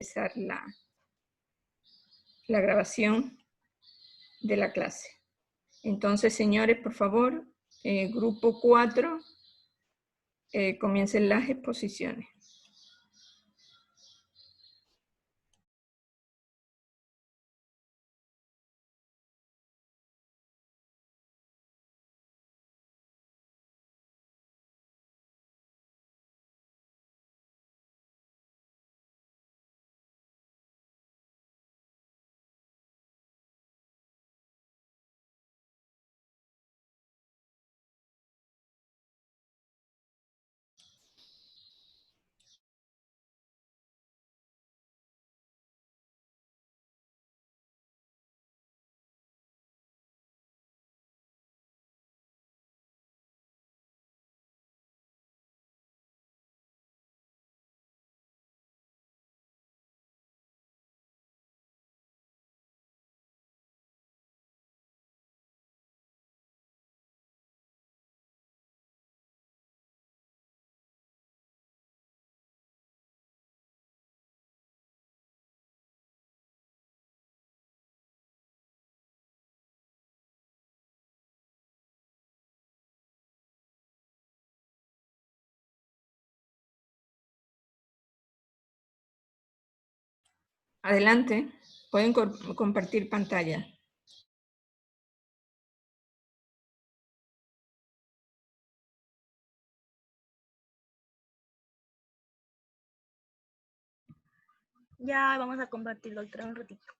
empezar la grabación de la clase. Entonces, señores, por favor, grupo 4, comiencen las exposiciones. Adelante, pueden compartir pantalla. Ya vamos a compartirlo otra un ratito.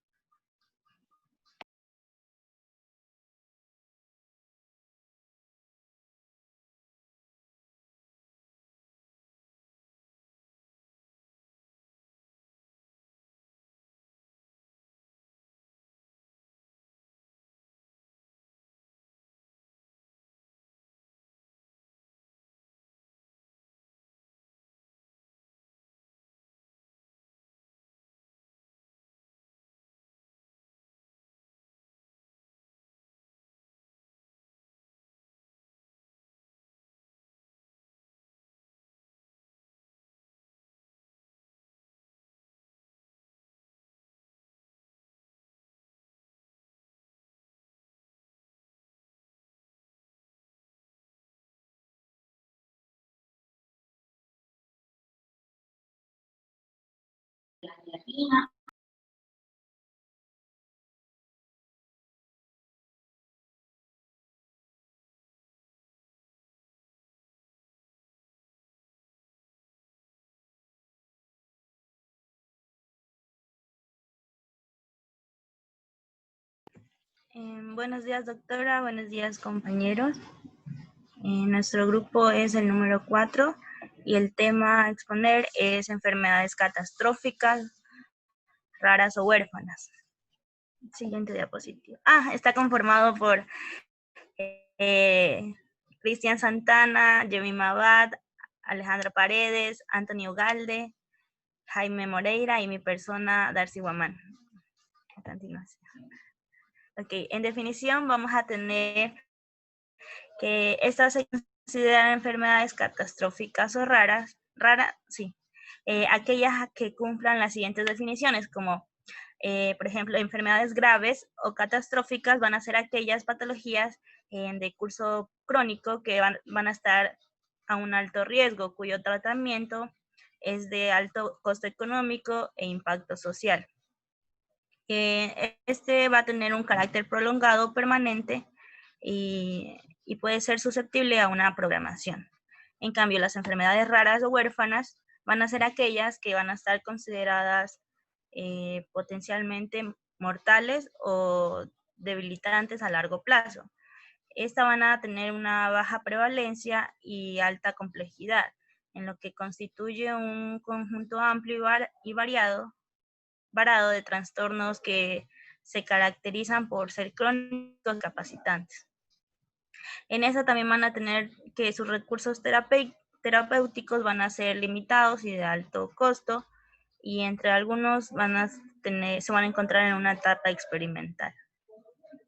Buenos días, doctora. Buenos días, compañeros. Nuestro grupo es el número 4 y el tema a exponer es enfermedades catastróficas, raras o huérfanas. Siguiente diapositiva. Está conformado por Cristian Santana, Jemima Abad, Alejandra Paredes, Antonio Galde, Jaime Moreira y mi persona, Darcy Guamán. A continuación. Ok, en definición vamos a tener que estas se consideran enfermedades catastróficas o raras, aquellas que cumplan las siguientes definiciones, como por ejemplo, enfermedades graves o catastróficas van a ser aquellas patologías de curso crónico que van a estar a un alto riesgo, cuyo tratamiento es de alto costo económico e impacto social. Este va a tener un carácter prolongado, permanente y puede ser susceptible a una programación. En cambio, las enfermedades raras o huérfanas van a ser aquellas que van a estar consideradas potencialmente mortales o debilitantes a largo plazo. Estas van a tener una baja prevalencia y alta complejidad, en lo que constituye un conjunto amplio y variado de trastornos que se caracterizan por ser crónicos capacitantes. En esa también van a tener que sus recursos terapéuticos van a ser limitados y de alto costo, y entre algunos se van a encontrar en una etapa experimental.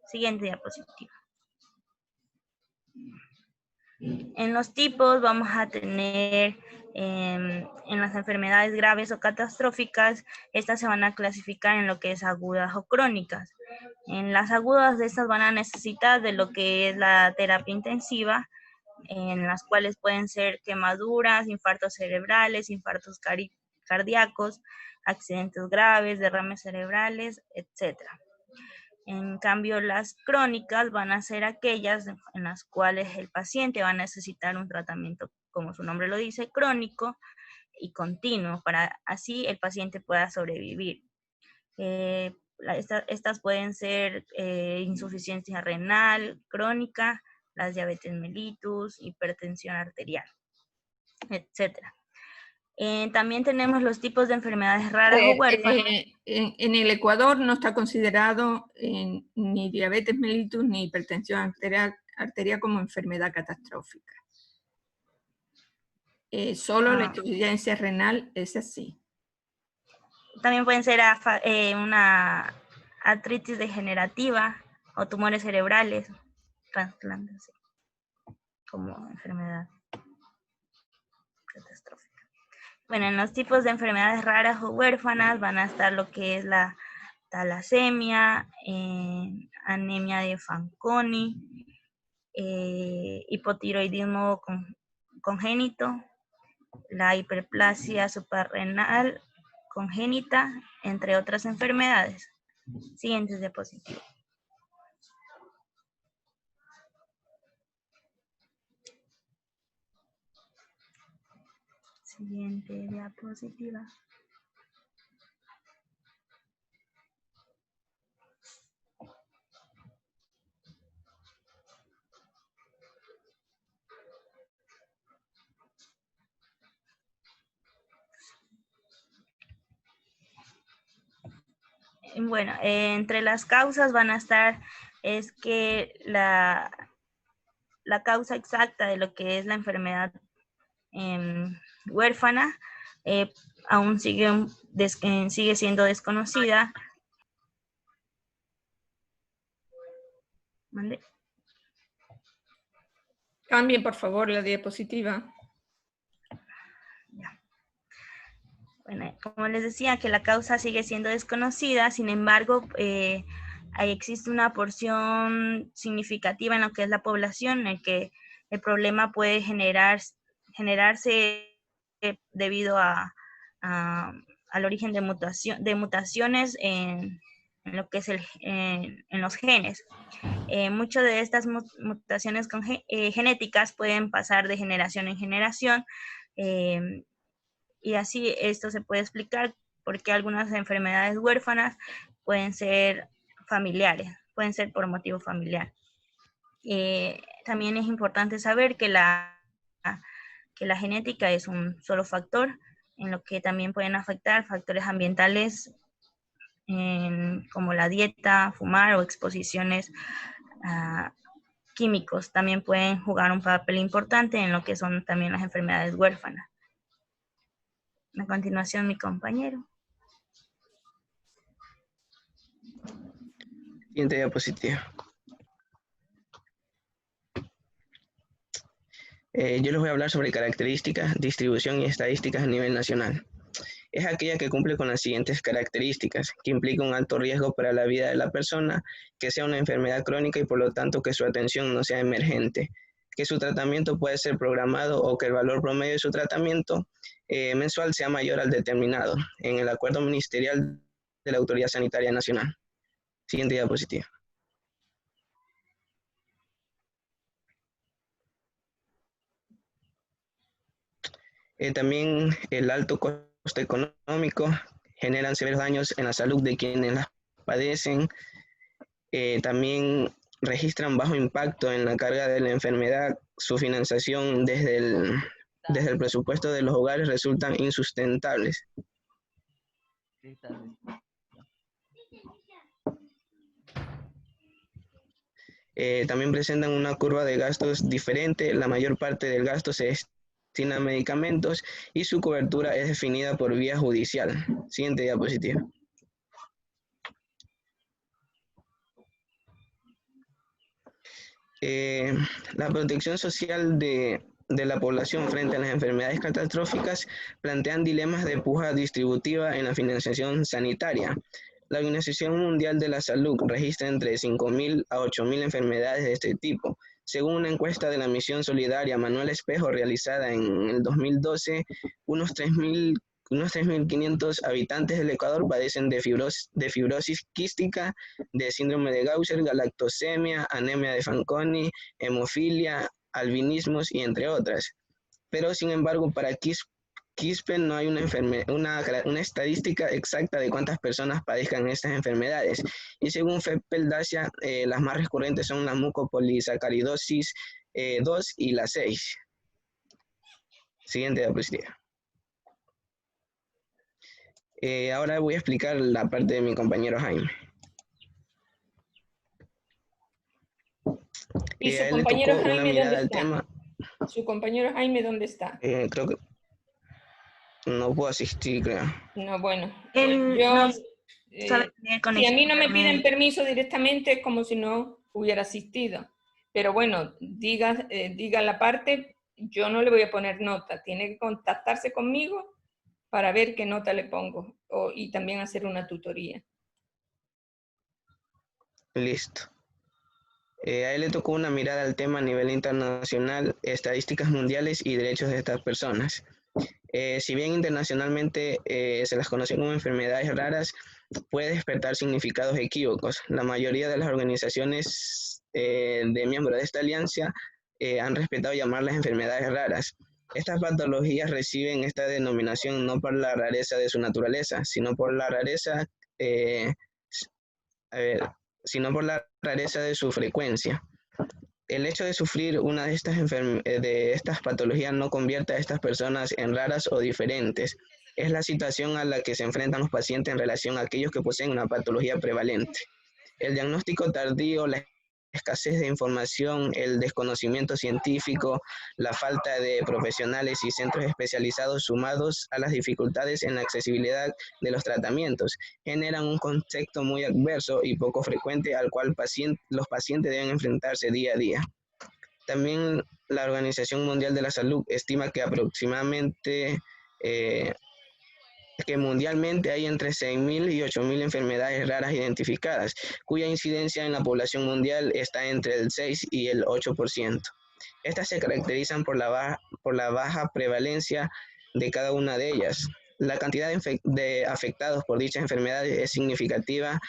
Siguiente diapositiva. En los tipos vamos a tener En las enfermedades graves o catastróficas, estas se van a clasificar en lo que es agudas o crónicas. En las agudas, estas van a necesitar de lo que es la terapia intensiva, en las cuales pueden ser quemaduras, infartos cerebrales, infartos cardíacos, accidentes graves, derrames cerebrales, etc. En cambio, las crónicas van a ser aquellas en las cuales el paciente va a necesitar un tratamiento, como su nombre lo dice, crónico y continuo, para así el paciente pueda sobrevivir. Estas pueden ser insuficiencia renal crónica, las diabetes mellitus, hipertensión arterial, etc. También tenemos los tipos de enfermedades raras o huérfanas. En el Ecuador no está considerado ni diabetes mellitus ni hipertensión arterial como enfermedad catastrófica. Solo la insuficiencia renal es así. También pueden ser una artritis degenerativa o tumores cerebrales, trasplantes, como enfermedad catastrófica. Bueno, en los tipos de enfermedades raras o huérfanas van a estar lo que es la talasemia, anemia de Fanconi, hipotiroidismo congénito, la hiperplasia suprarrenal congénita, entre otras enfermedades. Siguientes diapositivas. Siguiente diapositiva. Bueno, entre las causas van a estar, es que la causa exacta de lo que es la enfermedad huérfana aún sigue siendo desconocida. ¿Mande? Cambien, por favor, la diapositiva. Ya. Bueno, como les decía, que la causa sigue siendo desconocida, sin embargo, existe una porción significativa en lo que es la población, en que el problema puede generarse debido al origen de mutaciones en lo que es en los genes. Muchas de estas mutaciones genéticas pueden pasar de generación en generación, y así esto se puede explicar porque algunas enfermedades huérfanas pueden ser familiares, pueden ser por motivo familiar. También es importante saber que la genética es un solo factor, en lo que también pueden afectar factores ambientales como la dieta, fumar o exposiciones a químicos. También pueden jugar un papel importante en lo que son también las enfermedades huérfanas. A continuación, mi compañero. Siguiente diapositiva. Yo les voy a hablar sobre características, distribución y estadísticas a nivel nacional. Es aquella que cumple con las siguientes características, que implica un alto riesgo para la vida de la persona, que sea una enfermedad crónica y por lo tanto que su atención no sea emergente, que su tratamiento puede ser programado o que el valor promedio de su tratamiento mensual sea mayor al determinado en el acuerdo ministerial de la Autoridad Sanitaria Nacional. Siguiente diapositiva. También el alto costo económico generan severos daños en la salud de quienes las padecen. También registran bajo impacto en la carga de la enfermedad. Su financiación desde el presupuesto de los hogares resultan insustentables. También presentan una curva de gastos diferente. La mayor parte del gasto se destina a medicamentos y su cobertura es definida por vía judicial. Siguiente diapositiva. La protección social de de la población frente a las enfermedades catastróficas plantean dilemas de puja distributiva en la financiación sanitaria. La Organización Mundial de la Salud registra entre 5.000 a 8.000 enfermedades de este tipo. Según una encuesta de la Misión Solidaria Manuel Espejo realizada en el 2012, unos 3.500 habitantes del Ecuador padecen de fibrosis quística, de síndrome de Gaucher, galactosemia, anemia de Fanconi, hemofilia, albinismos y entre otras. Pero sin embargo, para Quispe no hay una estadística exacta de cuántas personas padezcan estas enfermedades. Y según FEPEL-DACIA, las más recurrentes son la mucopolisacaridosis 2 y la 6. Siguiente diapositiva. Ahora voy a explicar la parte de mi compañero Jaime. ¿Y su A él le compañero tocó una Jaime mirada dónde al está? tema. ¿Su compañero Jaime dónde está? Creo que no puedo asistir, creo. No, bueno, Él yo, no sabe con si a mí no me explicarme. piden permiso directamente, es como si no hubiera asistido. Pero bueno, diga la parte, yo no le voy a poner nota, tiene que contactarse conmigo para ver qué nota le pongo y también hacer una tutoría. Listo. A él le tocó una mirada al tema a nivel internacional, estadísticas mundiales y derechos de estas personas. Si bien internacionalmente se las conoce como enfermedades raras, puede despertar significados equívocos. La mayoría de las organizaciones de miembros de esta alianza han respetado llamarlas enfermedades raras. Estas patologías reciben esta denominación no por la rareza de su naturaleza, sino por la rareza de su frecuencia. El hecho de sufrir una de estas patologías no convierte a estas personas en raras o diferentes. Es la situación a la que se enfrentan los pacientes en relación a aquellos que poseen una patología prevalente. El diagnóstico tardío, la escasez de información, el desconocimiento científico, la falta de profesionales y centros especializados sumados a las dificultades en la accesibilidad de los tratamientos generan un contexto muy adverso y poco frecuente al cual los pacientes deben enfrentarse día a día. También la Organización Mundial de la Salud estima que mundialmente hay entre 6.000 y 8.000 enfermedades raras identificadas, cuya incidencia en la población mundial está entre el 6 y el 8%. Estas se caracterizan por la baja prevalencia de cada una de ellas. La cantidad de afectados por dichas enfermedades es significativa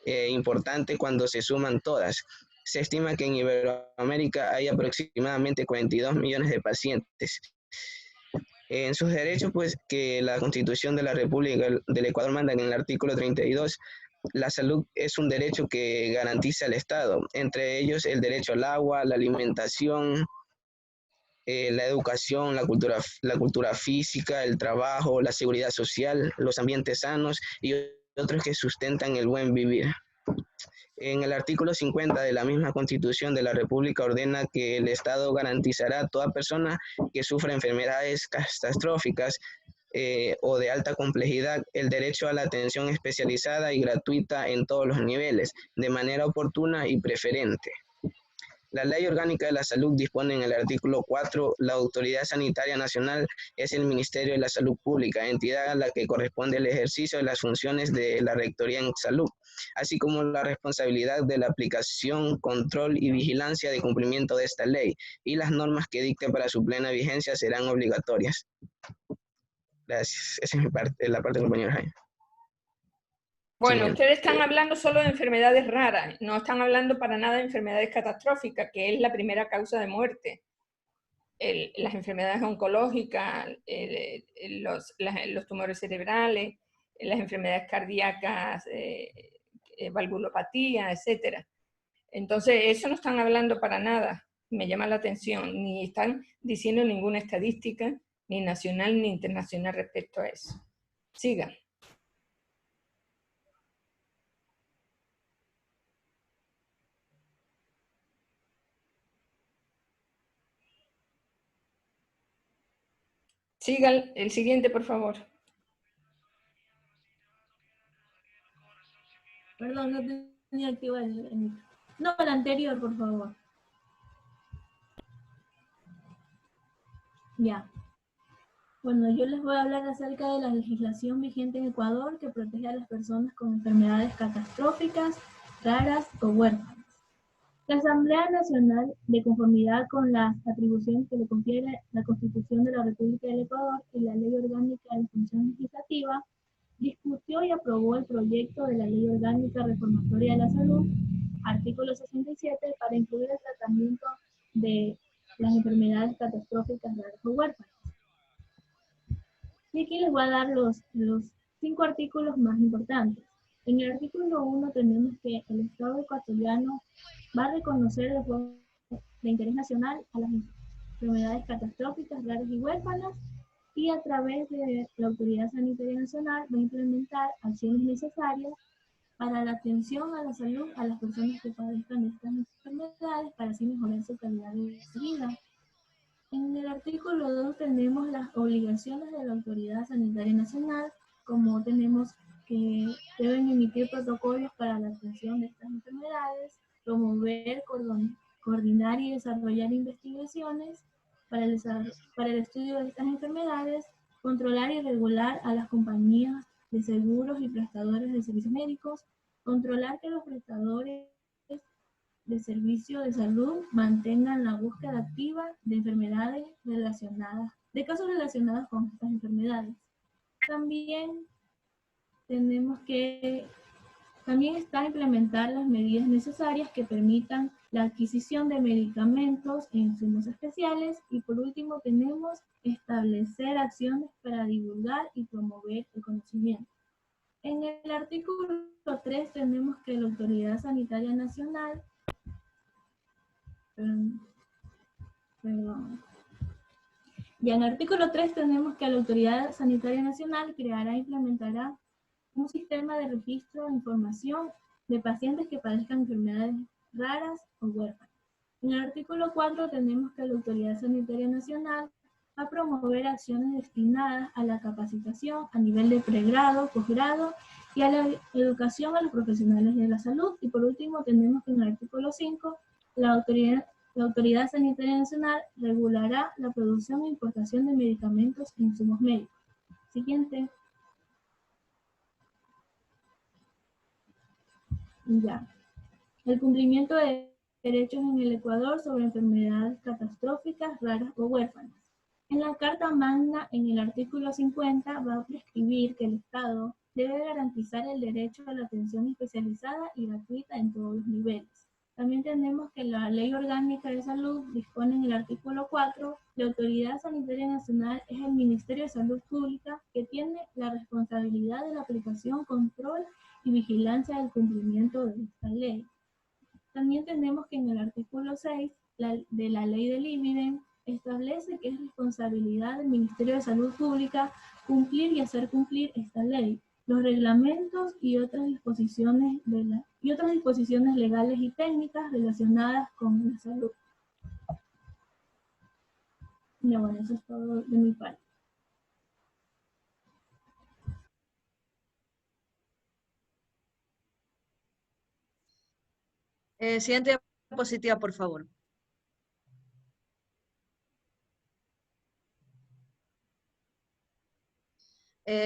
e importante cuando se suman todas. Se estima que en Iberoamérica hay aproximadamente 42 millones de pacientes. En sus derechos, pues, que la Constitución de la República del Ecuador manda en el artículo 32, la salud es un derecho que garantiza el Estado, entre ellos el derecho al agua, la alimentación, la educación, la cultura física, el trabajo, la seguridad social, los ambientes sanos y otros que sustentan el buen vivir. En el artículo 50 de la misma Constitución de la República ordena que el Estado garantizará a toda persona que sufra enfermedades catastróficas o de alta complejidad el derecho a la atención especializada y gratuita en todos los niveles, de manera oportuna y preferente. La Ley Orgánica de la Salud dispone en el artículo 4, la Autoridad Sanitaria Nacional es el Ministerio de la Salud Pública, entidad a la que corresponde el ejercicio de las funciones de la Rectoría en Salud, así como la responsabilidad de la aplicación, control y vigilancia de cumplimiento de esta ley, y las normas que dicte para su plena vigencia serán obligatorias. Gracias. Esa es la parte del compañero Jaime. Bueno, Siguiente. ustedes están hablando solo de enfermedades raras, no están hablando para nada de enfermedades catastróficas, que es la primera causa de muerte. Las enfermedades oncológicas, los tumores cerebrales, las enfermedades cardíacas, valvulopatía, etc. Entonces, eso no están hablando para nada, me llama la atención, ni están diciendo ninguna estadística, ni nacional ni internacional respecto a eso. Siga. Siga el siguiente, por favor. Perdón, no tenía activado el micro. No, el anterior, por favor. Ya. Bueno, yo les voy a hablar acerca de la legislación vigente en Ecuador que protege a las personas con enfermedades catastróficas, raras o huérfanas. La Asamblea Nacional, de conformidad con las atribuciones que le confiere la Constitución de la República del Ecuador y la Ley Orgánica de Función Legislativa, discutió y aprobó el proyecto de la Ley Orgánica Reformatoria de la Salud, artículo 67, para incluir el tratamiento de las enfermedades catastróficas, raras o huérfanas. Y aquí les voy a dar los 5 artículos más importantes. En el artículo 1 tenemos que el Estado ecuatoriano va a reconocer de forma de interés nacional a las enfermedades catastróficas, raras y huérfanas, y a través de la Autoridad Sanitaria Nacional va a implementar acciones necesarias para la atención a la salud a las personas que padezcan estas enfermedades para así mejorar su calidad de vida. En el artículo 2 tenemos las obligaciones de la Autoridad Sanitaria Nacional, como tenemos que deben emitir protocolos para la atención de estas enfermedades, promover, coordinar y desarrollar investigaciones para el estudio de estas enfermedades, controlar y regular a las compañías de seguros y prestadores de servicios médicos, controlar que los prestadores de servicio de salud mantengan la búsqueda activa de enfermedades relacionadas, de casos relacionados con estas enfermedades. También está implementar las medidas necesarias que permitan la adquisición de medicamentos e insumos especiales. Y por último tenemos establecer acciones para divulgar y promover el conocimiento. En el artículo 3 tenemos que la Autoridad Sanitaria Nacional Y en el artículo 3 tenemos que la Autoridad Sanitaria Nacional creará e implementará un sistema de registro de información de pacientes que padezcan enfermedades raras o huérfanas. En el artículo 4 tenemos que la Autoridad Sanitaria Nacional va a promover acciones destinadas a la capacitación a nivel de pregrado, posgrado y a la educación a los profesionales de la salud. Y por último tenemos que en el artículo 5 la Autoridad Sanitaria Nacional regulará la producción e importación de medicamentos e insumos médicos. Siguiente. Ya. El cumplimiento de derechos en el Ecuador sobre enfermedades catastróficas, raras o huérfanas. En la Carta Magna, en el artículo 50, va a prescribir que el Estado debe garantizar el derecho a la atención especializada y gratuita en todos los niveles. También tenemos que la Ley Orgánica de Salud dispone en el artículo 4, la Autoridad Sanitaria Nacional es el Ministerio de Salud Pública que tiene la responsabilidad de la aplicación, control y vigilancia del cumplimiento de esta ley. También tenemos que en el artículo 6 de la Ley del IVIDEN establece que es responsabilidad del Ministerio de Salud Pública cumplir y hacer cumplir esta ley, los reglamentos y otras disposiciones legales y técnicas relacionadas con la salud. Ya bueno, eso es todo de mi parte. Siguiente diapositiva, por favor.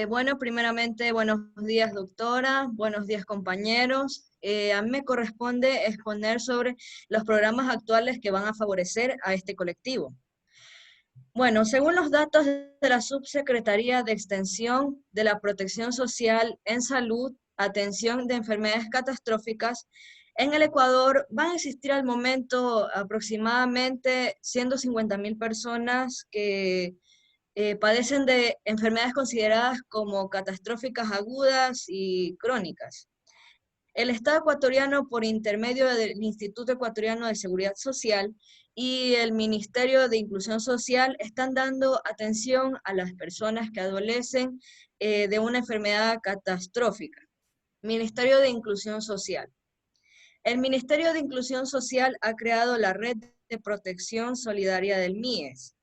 Bueno, primeramente, buenos días, doctora. Buenos días, compañeros. A mí me corresponde exponer sobre los programas actuales que van a favorecer a este colectivo. Bueno, según los datos de la Subsecretaría de Extensión de la Protección Social en Salud, Atención de Enfermedades Catastróficas, en el Ecuador van a existir al momento aproximadamente 150.000 personas que padecen de enfermedades consideradas como catastróficas agudas y crónicas. El Estado ecuatoriano, por intermedio del Instituto Ecuatoriano de Seguridad Social y el Ministerio de Inclusión Social, están dando atención a las personas que adolecen de una enfermedad catastrófica. Ministerio de Inclusión Social. El Ministerio de Inclusión Social ha creado la Red de Protección Solidaria del MIES.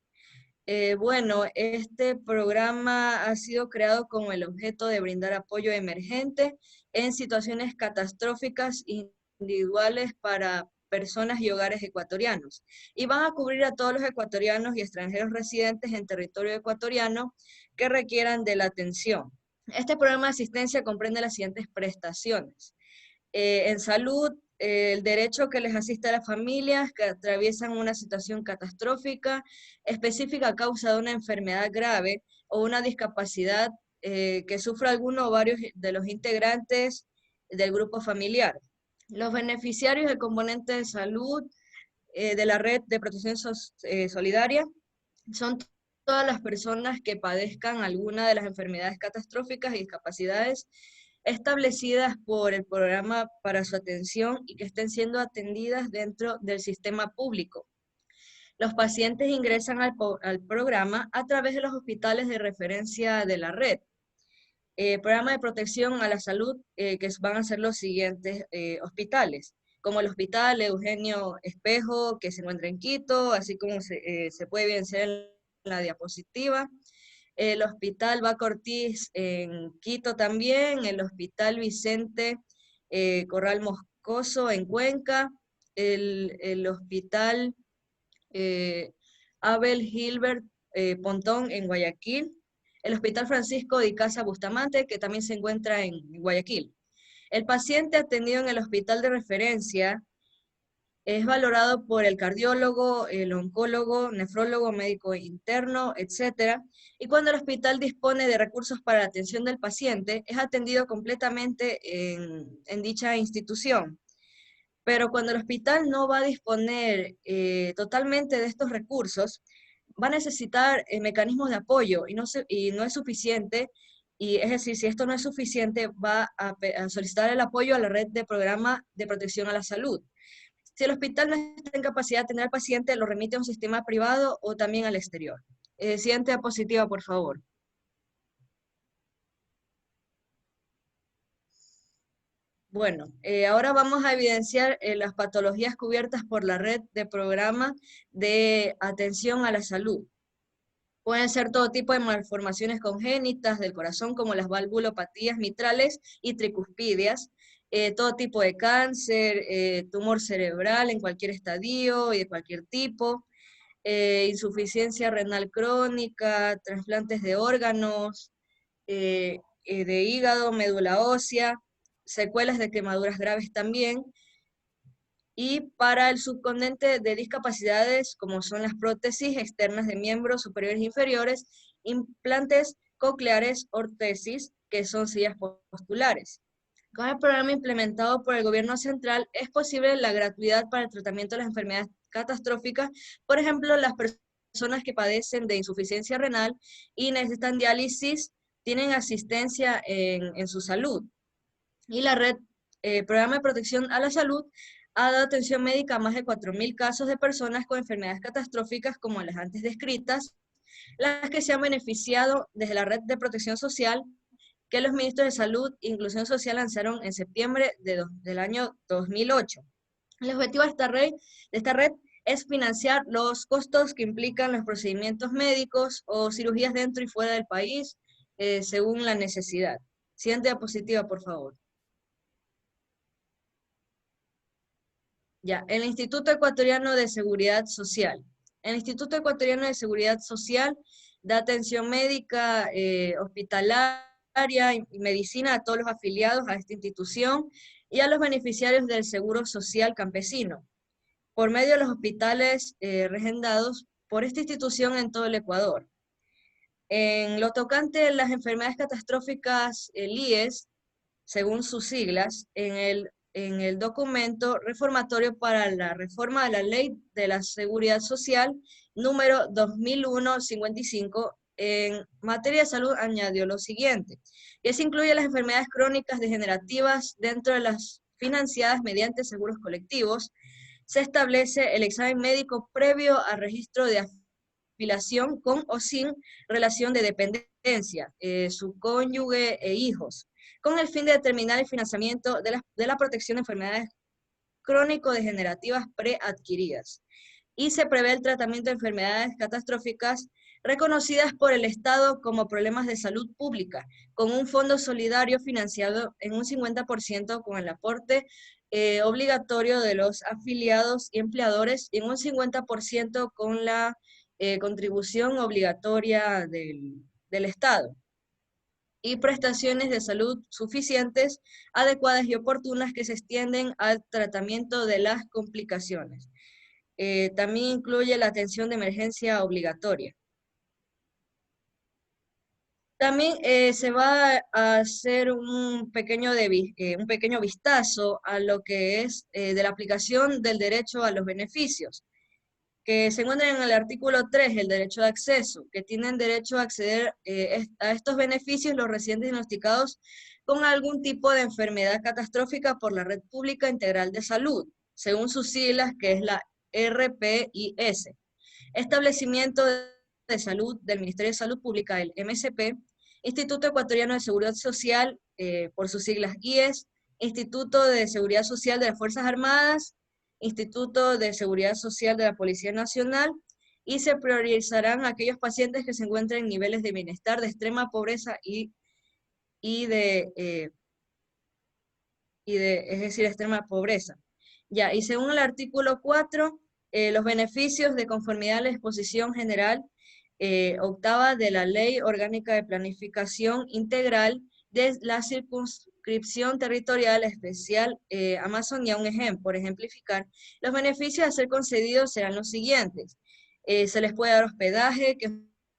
Bueno, este programa ha sido creado con el objeto de brindar apoyo emergente en situaciones catastróficas individuales para personas y hogares ecuatorianos, y van a cubrir a todos los ecuatorianos y extranjeros residentes en territorio ecuatoriano que requieran de la atención. Este programa de asistencia comprende las siguientes prestaciones. En salud, el derecho que les asiste a las familias que atraviesan una situación catastrófica específica a causa de una enfermedad grave o una discapacidad que sufra alguno o varios de los integrantes del grupo familiar. Los beneficiarios del componente de salud de la red de protección solidaria son todas las personas que padezcan alguna de las enfermedades catastróficas y discapacidades establecidas por el programa para su atención y que estén siendo atendidas dentro del sistema público. Los pacientes ingresan al programa a través de los hospitales de referencia de la red. Programa de protección a la salud, que van a ser los siguientes hospitales, como el Hospital Eugenio Espejo, que se encuentra en Quito, así como se puede evidenciar en la diapositiva. El Hospital Baco Ortiz en Quito también, el Hospital Vicente Corral Moscoso en Cuenca, el Hospital Abel Gilbert Pontón en Guayaquil, el Hospital Francisco de Icaza Bustamante, que también se encuentra en Guayaquil. El paciente atendido en el hospital de referencia es valorado por el cardiólogo, el oncólogo, nefrólogo, médico interno, etc. Y cuando el hospital dispone de recursos para la atención del paciente, es atendido completamente en dicha institución. Pero cuando el hospital no va a disponer totalmente de estos recursos, va a necesitar mecanismos de apoyo y no es suficiente. Y es decir, si esto no es suficiente, va a solicitar el apoyo a la red de programa de protección a la salud. Si el hospital no está en capacidad de atender al paciente, lo remite a un sistema privado o también al exterior. Siguiente diapositiva, por favor. Bueno, ahora vamos a evidenciar las patologías cubiertas por la red de programa de atención a la salud. Pueden ser todo tipo de malformaciones congénitas del corazón, como las valvulopatías mitrales y tricuspidias, todo tipo de cáncer, tumor cerebral en cualquier estadio y de cualquier tipo, insuficiencia renal crónica, trasplantes de órganos, de hígado, médula ósea, secuelas de quemaduras graves también. Y para el subcomponente de discapacidades, como son las prótesis externas de miembros superiores e inferiores, implantes cocleares, ortesis, que son sillas postulares. Con el programa implementado por el gobierno central, es posible la gratuidad para el tratamiento de las enfermedades catastróficas, por ejemplo, las personas que padecen de insuficiencia renal y necesitan diálisis, tienen asistencia en su salud. Y la red, programa de protección a la salud, ha dado atención médica a más de 4.000 casos de personas con enfermedades catastróficas como las antes descritas, las que se han beneficiado desde la red de protección social que los ministros de Salud e Inclusión Social lanzaron en septiembre del año 2008. El objetivo de esta red es financiar los costos que implican los procedimientos médicos o cirugías dentro y fuera del país, según la necesidad. Siguiente diapositiva, por favor. Ya, el Instituto Ecuatoriano de Seguridad Social. El Instituto Ecuatoriano de Seguridad Social da atención médica, hospitalaria y medicina a todos los afiliados a esta institución y a los beneficiarios del Seguro Social Campesino, por medio de los hospitales regendados por esta institución en todo el Ecuador. En lo tocante a las enfermedades catastróficas, el IES, según sus siglas, en el documento reformatorio para la reforma de la Ley de la Seguridad Social, número 2001-55, en materia de salud añadió lo siguiente, que se incluye las enfermedades crónicas degenerativas dentro de las financiadas mediante seguros colectivos. Se establece el examen médico previo al registro de afiliación con o sin relación de dependencia, su cónyuge e hijos, con el fin de determinar el financiamiento de la protección de enfermedades crónico-degenerativas preadquiridas. Y se prevé el tratamiento de enfermedades catastróficas reconocidas por el Estado como problemas de salud pública, con un fondo solidario financiado en un 50% con el aporte obligatorio de los afiliados y empleadores, y en un 50% con la contribución obligatoria del Estado, y prestaciones de salud suficientes, adecuadas y oportunas que se extienden al tratamiento de las complicaciones. También incluye la atención de emergencia obligatoria. También se va a hacer un pequeño vistazo a lo que es de la aplicación del derecho a los beneficios, que se encuentra en el artículo 3, el derecho de acceso, que tienen derecho a acceder a estos beneficios los residentes diagnosticados con algún tipo de enfermedad catastrófica por la Red Pública Integral de Salud, según sus siglas, que es la RPIS. Establecimiento de Salud del Ministerio de Salud Pública, el MSP, Instituto Ecuatoriano de Seguridad Social, por sus siglas IES, Instituto de Seguridad Social de las Fuerzas Armadas, Instituto de Seguridad Social de la Policía Nacional, y se priorizarán aquellos pacientes que se encuentren en niveles de bienestar, de extrema pobreza es decir, extrema pobreza. Ya, y según el artículo 4, los beneficios de conformidad a la disposición general octava de la Ley Orgánica de Planificación Integral de la Circunscripción Territorial Especial Amazonía, por ejemplificar, los beneficios a ser concedidos serán los siguientes. Se les puede dar hospedaje, que es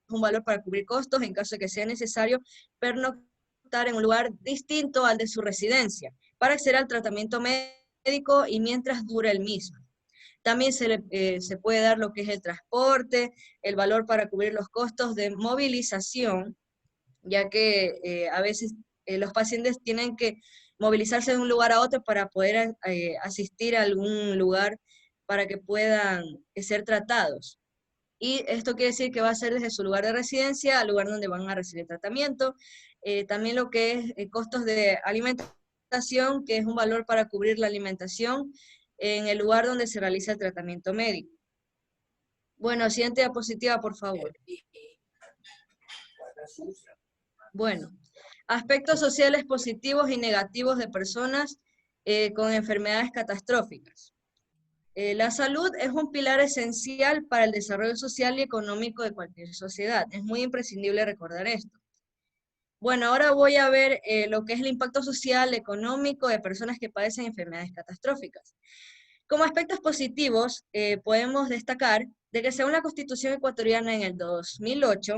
un valor para cubrir costos en caso de que sea necesario pernoctar en un lugar distinto al de su residencia, para acceder al tratamiento médico y mientras dure el mismo. También se puede dar lo que es el transporte, el valor para cubrir los costos de movilización, ya que a veces los pacientes tienen que movilizarse de un lugar a otro para poder asistir a algún lugar para que puedan ser tratados. Y esto quiere decir que va a ser desde su lugar de residencia al lugar donde van a recibir tratamiento. También lo que es costos de alimentación, que es un valor para cubrir la alimentación en el lugar donde se realiza el tratamiento médico. Bueno, siguiente diapositiva, por favor. Bueno, aspectos sociales positivos y negativos de personas con enfermedades catastróficas. La salud es un pilar esencial para el desarrollo social y económico de cualquier sociedad. Es muy imprescindible recordar esto. Bueno, ahora voy a ver lo que es el impacto social, económico de personas que padecen enfermedades catastróficas. Como aspectos positivos, podemos destacar de que según la Constitución ecuatoriana en el 2008,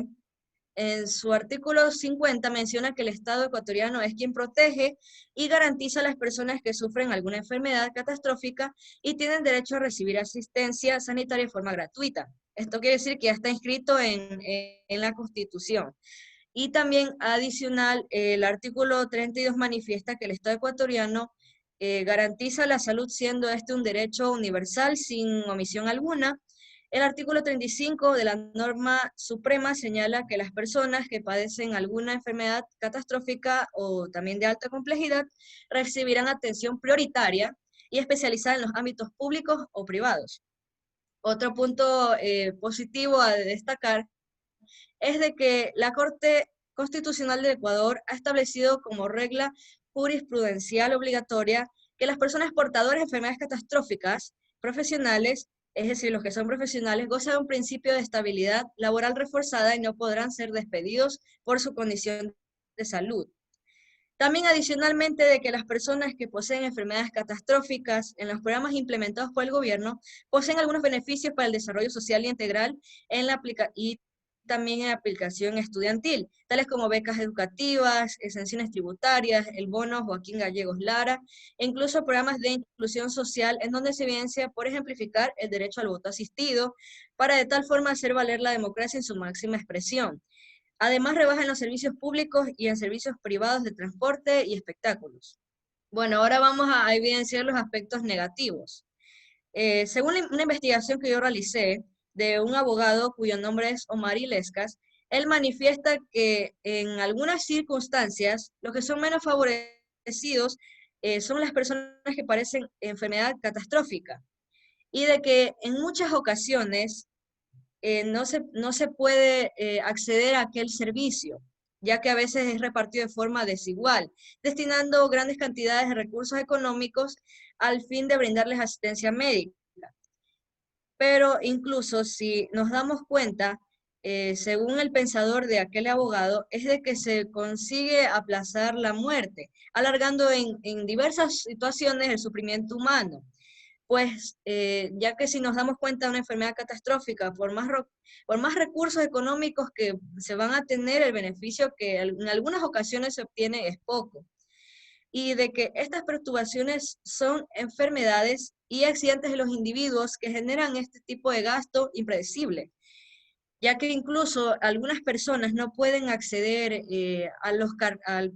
en su artículo 50 menciona que el Estado ecuatoriano es quien protege y garantiza a las personas que sufren alguna enfermedad catastrófica y tienen derecho a recibir asistencia sanitaria de forma gratuita. Esto quiere decir que ya está inscrito en la Constitución. Y también adicional, el artículo 32 manifiesta que el Estado ecuatoriano garantiza la salud siendo este un derecho universal sin omisión alguna. El artículo 35 de la norma suprema señala que las personas que padecen alguna enfermedad catastrófica o también de alta complejidad recibirán atención prioritaria y especializada en los ámbitos públicos o privados. Otro punto positivo a destacar es de que la Corte Constitucional del Ecuador ha establecido como regla jurisprudencial obligatoria que las personas portadoras de enfermedades catastróficas profesionales, es decir, los que son profesionales, gozan de un principio de estabilidad laboral reforzada y no podrán ser despedidos por su condición de salud. También adicionalmente de que las personas que poseen enfermedades catastróficas en los programas implementados por el gobierno poseen algunos beneficios para el desarrollo social y integral y también en aplicación estudiantil, tales como becas educativas, exenciones tributarias, el bono Joaquín Gallegos Lara, e incluso programas de inclusión social en donde se evidencia por ejemplificar el derecho al voto asistido, para de tal forma hacer valer la democracia en su máxima expresión. Además, rebajan los servicios públicos y en servicios privados de transporte y espectáculos. Bueno, ahora vamos a evidenciar los aspectos negativos. Según una investigación que yo realicé de un abogado cuyo nombre es Omar Ilescas, él manifiesta que en algunas circunstancias los que son menos favorecidos son las personas que padecen enfermedad catastrófica, y de que en muchas ocasiones no se puede acceder a aquel servicio, ya que a veces es repartido de forma desigual, destinando grandes cantidades de recursos económicos al fin de brindarles asistencia médica. Pero incluso si nos damos cuenta, según el pensador de aquel abogado, es de que se consigue aplazar la muerte, alargando en diversas situaciones el sufrimiento humano. Pues ya que si nos damos cuenta de una enfermedad catastrófica, por más recursos económicos que se van a tener, el beneficio que en algunas ocasiones se obtiene es poco. Y de que estas perturbaciones son enfermedades y accidentes de los individuos que generan este tipo de gasto impredecible, ya que incluso algunas personas no pueden acceder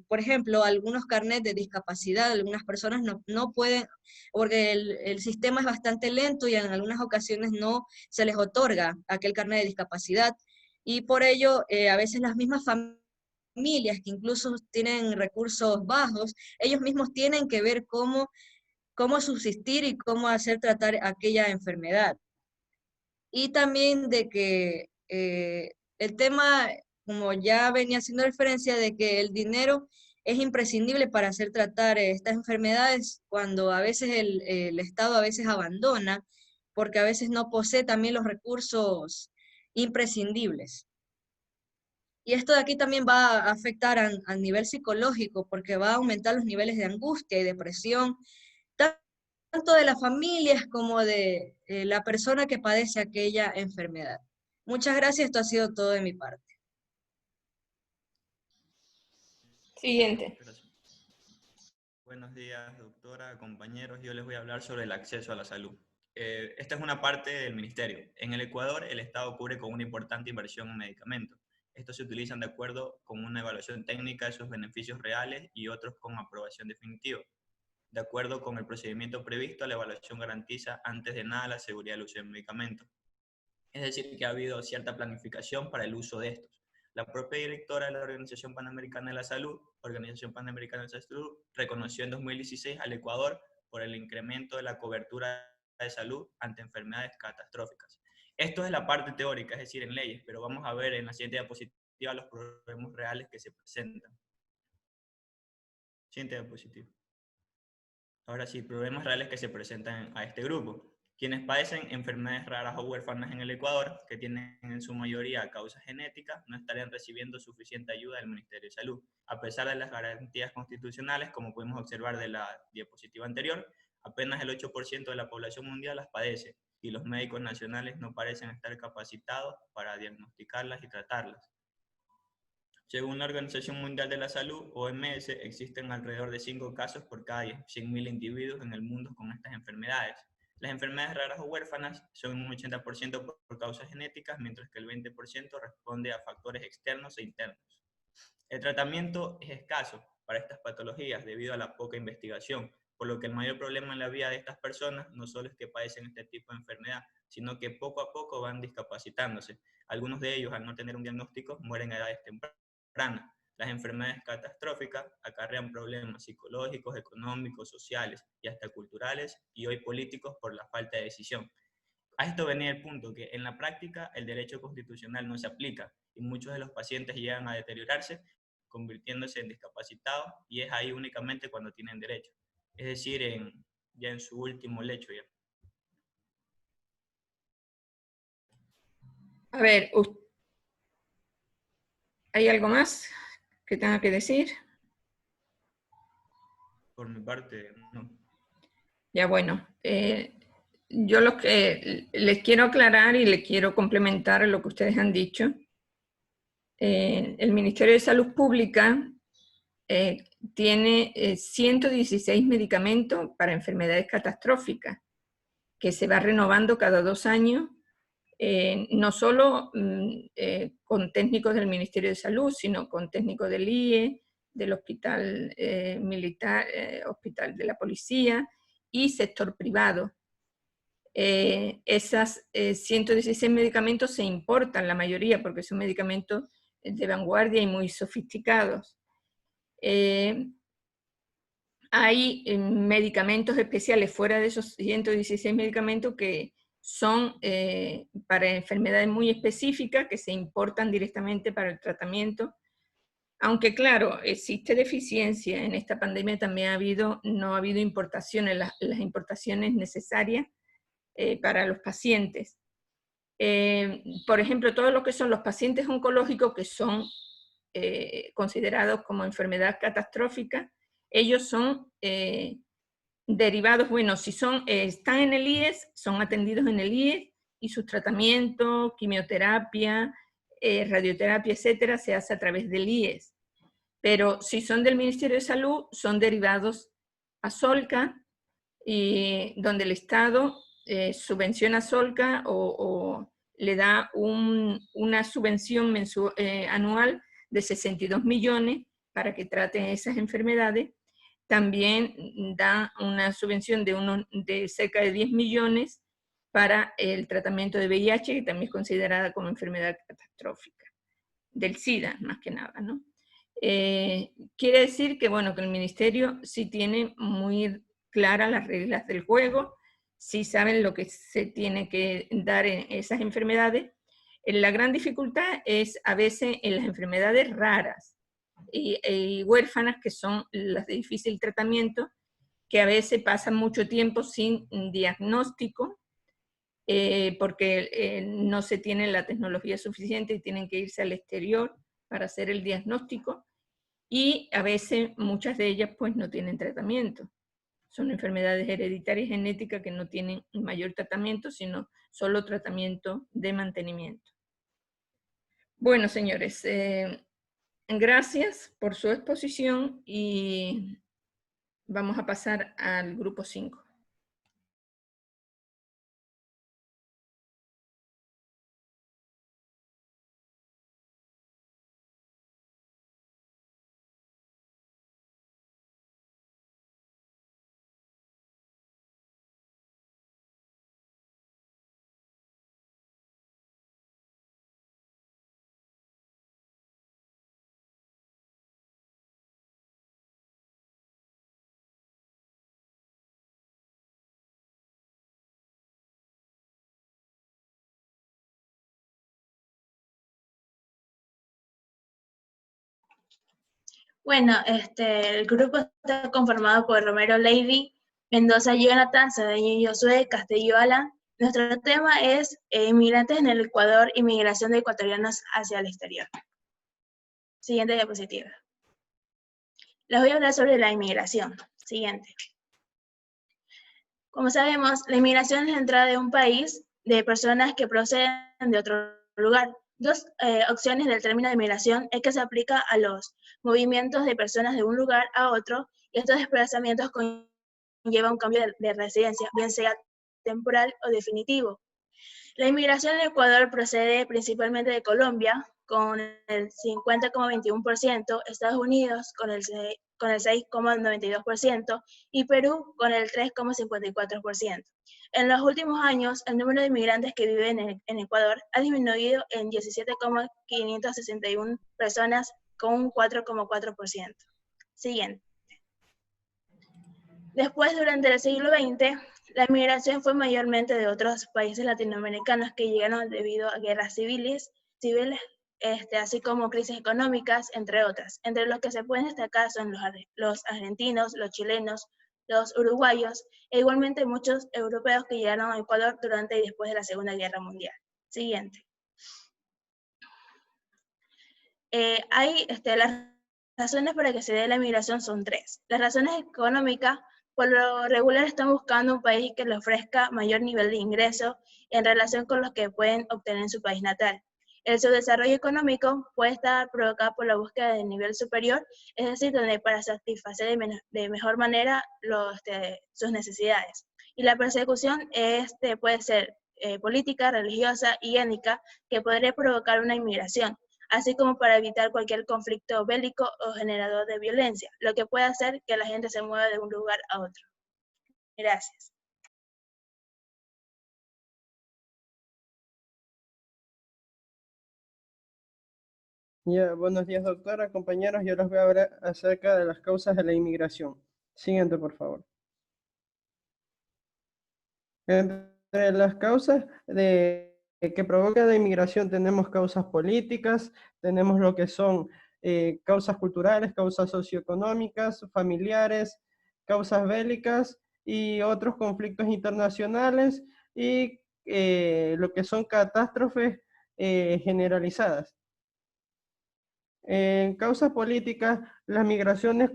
por ejemplo, a algunos carnets de discapacidad. Algunas personas no pueden, porque el sistema es bastante lento y en algunas ocasiones no se les otorga aquel carnet de discapacidad, y por ello a veces las mismas familias que incluso tienen recursos bajos, ellos mismos tienen que ver cómo subsistir y cómo hacer tratar aquella enfermedad. Y también de que el tema, como ya venía haciendo referencia, de que el dinero es imprescindible para hacer tratar estas enfermedades, cuando a veces el Estado a veces abandona, porque a veces no posee también los recursos imprescindibles. Y esto de aquí también va a afectar a nivel psicológico, porque va a aumentar los niveles de angustia y depresión, tanto de las familias como de la persona que padece aquella enfermedad. Muchas gracias, esto ha sido todo de mi parte. Siguiente. Buenos días, doctora, compañeros. Yo les voy a hablar sobre el acceso a la salud. Esta es una parte del ministerio. En el Ecuador, el Estado cubre con una importante inversión en medicamentos. Estos se utilizan de acuerdo con una evaluación técnica de sus beneficios reales y otros con aprobación definitiva. De acuerdo con el procedimiento previsto, la evaluación garantiza antes de nada la seguridad del uso de medicamentos. Es decir, que ha habido cierta planificación para el uso de estos. La propia directora de la Organización Panamericana de la Salud, reconoció en 2016 al Ecuador por el incremento de la cobertura de salud ante enfermedades catastróficas. Esto es la parte teórica, es decir, en leyes, pero vamos a ver en la siguiente diapositiva los problemas reales que se presentan. Siguiente diapositiva. Ahora sí, problemas reales que se presentan a este grupo. Quienes padecen enfermedades raras o huérfanas en el Ecuador, que tienen en su mayoría causas genéticas, no estarían recibiendo suficiente ayuda del Ministerio de Salud. A pesar de las garantías constitucionales, como podemos observar de la diapositiva anterior, apenas el 8% de la población mundial las padece, y los médicos nacionales no parecen estar capacitados para diagnosticarlas y tratarlas. Según la Organización Mundial de la Salud, OMS, existen alrededor de 5 casos por cada 100.000 individuos en el mundo con estas enfermedades. Las enfermedades raras o huérfanas son un 80% por causas genéticas, mientras que el 20% responde a factores externos e internos. El tratamiento es escaso para estas patologías debido a la poca investigación, por lo que el mayor problema en la vida de estas personas no solo es que padecen este tipo de enfermedad, sino que poco a poco van discapacitándose. Algunos de ellos, al no tener un diagnóstico, mueren a edades tempranas. Las enfermedades catastróficas acarrean problemas psicológicos, económicos, sociales y hasta culturales, y hoy políticos, por la falta de decisión. A esto venía el punto, que en la práctica el derecho constitucional no se aplica y muchos de los pacientes llegan a deteriorarse, convirtiéndose en discapacitados, y es ahí únicamente cuando tienen derecho, es decir, ya en su último lecho ya. A ver, ¿hay algo más que tenga que decir? Por mi parte, no. Ya, bueno, yo lo que les quiero aclarar y les quiero complementar lo que ustedes han dicho. El Ministerio de Salud Pública tiene 116 medicamentos para enfermedades catastróficas, que se va renovando cada 2 años, no solo con técnicos del Ministerio de Salud, sino con técnicos del IE, del Hospital Militar, Hospital de la Policía y sector privado. Esas 116 medicamentos se importan, la mayoría, porque son medicamentos de vanguardia y muy sofisticados. Hay medicamentos especiales fuera de esos 116 medicamentos que son para enfermedades muy específicas, que se importan directamente para el tratamiento Aunque claro, existe deficiencia en esta pandemia, también no ha habido importaciones, las importaciones necesarias para los pacientes. Por ejemplo, todo lo que son los pacientes oncológicos que son considerados como enfermedad catastrófica, ellos son derivados, bueno, si están en el IES, son atendidos en el IES y sus tratamientos, quimioterapia, radioterapia, etcétera, se hace a través del IES. Pero si son del Ministerio de Salud, son derivados a Solca, y donde el Estado subvenciona a Solca o le da una subvención anual de 62 millones para que traten esas enfermedades. También da una subvención de cerca de 10 millones para el tratamiento de VIH, que también es considerada como enfermedad catastrófica, del SIDA más que nada, ¿no? Quiere decir que, bueno, que el Ministerio sí tiene muy claras las reglas del juego, sí saben lo que se tiene que dar en esas enfermedades. La gran dificultad es a veces en las enfermedades raras y huérfanas, que son las de difícil tratamiento, que a veces pasan mucho tiempo sin diagnóstico, porque no se tiene la tecnología suficiente y tienen que irse al exterior para hacer el diagnóstico, y a veces muchas de ellas pues no tienen tratamiento. Son enfermedades hereditarias genéticas que no tienen mayor tratamiento, sino solo tratamiento de mantenimiento. Bueno, señores, gracias por su exposición y vamos a pasar al grupo 5. Bueno, el grupo está conformado por Romero Lady, Mendoza Jonathan, Cedeño Josué, Castillo Alan. Nuestro tema es inmigrantes en el Ecuador y migración de ecuatorianos hacia el exterior. Siguiente diapositiva. Les voy a hablar sobre la inmigración. Siguiente. Como sabemos, la inmigración es la entrada de un país de personas que proceden de otro lugar. Dos opciones del término de inmigración es que se aplica a los movimientos de personas de un lugar a otro, y estos desplazamientos conllevan un cambio de residencia, bien sea temporal o definitivo. La inmigración en Ecuador procede principalmente de Colombia, con el 50,21%, Estados Unidos con el 6,92% y Perú con el 3,54%. En los últimos años, el número de inmigrantes que viven en Ecuador ha disminuido en 17,561 personas, con un 4,4%. Siguiente. Después, durante el siglo XX, la inmigración fue mayormente de otros países latinoamericanos que llegaron debido a guerras civiles, así como crisis económicas, entre otras. Entre los que se pueden destacar son los argentinos, los chilenos, los uruguayos, e igualmente muchos europeos que llegaron a Ecuador durante y después de la Segunda Guerra Mundial. Siguiente. Las razones para que se dé la inmigración son tres. Las razones económicas, por lo regular están buscando un país que les ofrezca mayor nivel de ingreso en relación con los que pueden obtener en su país natal. El subdesarrollo económico puede estar provocado por la búsqueda de nivel superior, es decir, donde para satisfacer de mejor manera sus necesidades. Y la persecución puede ser política, religiosa y étnica, que podría provocar una inmigración, así como para evitar cualquier conflicto bélico o generador de violencia, lo que puede hacer que la gente se mueva de un lugar a otro. Gracias. Buenos días, doctora, compañeros. Yo les voy a hablar acerca de las causas de la inmigración. Siguiente, por favor. Entre las causas que provoca la inmigración tenemos causas políticas, tenemos lo que son causas culturales, causas socioeconómicas, familiares, causas bélicas y otros conflictos internacionales y lo que son catástrofes generalizadas. En causas políticas, las migraciones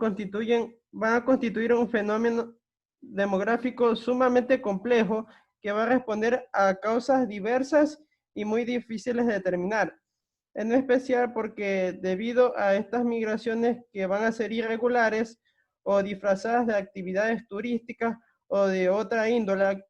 van a constituir un fenómeno demográfico sumamente complejo que va a responder a causas diversas y muy difíciles de determinar. En especial porque debido a estas migraciones que van a ser irregulares o disfrazadas de actividades turísticas o de otra índole,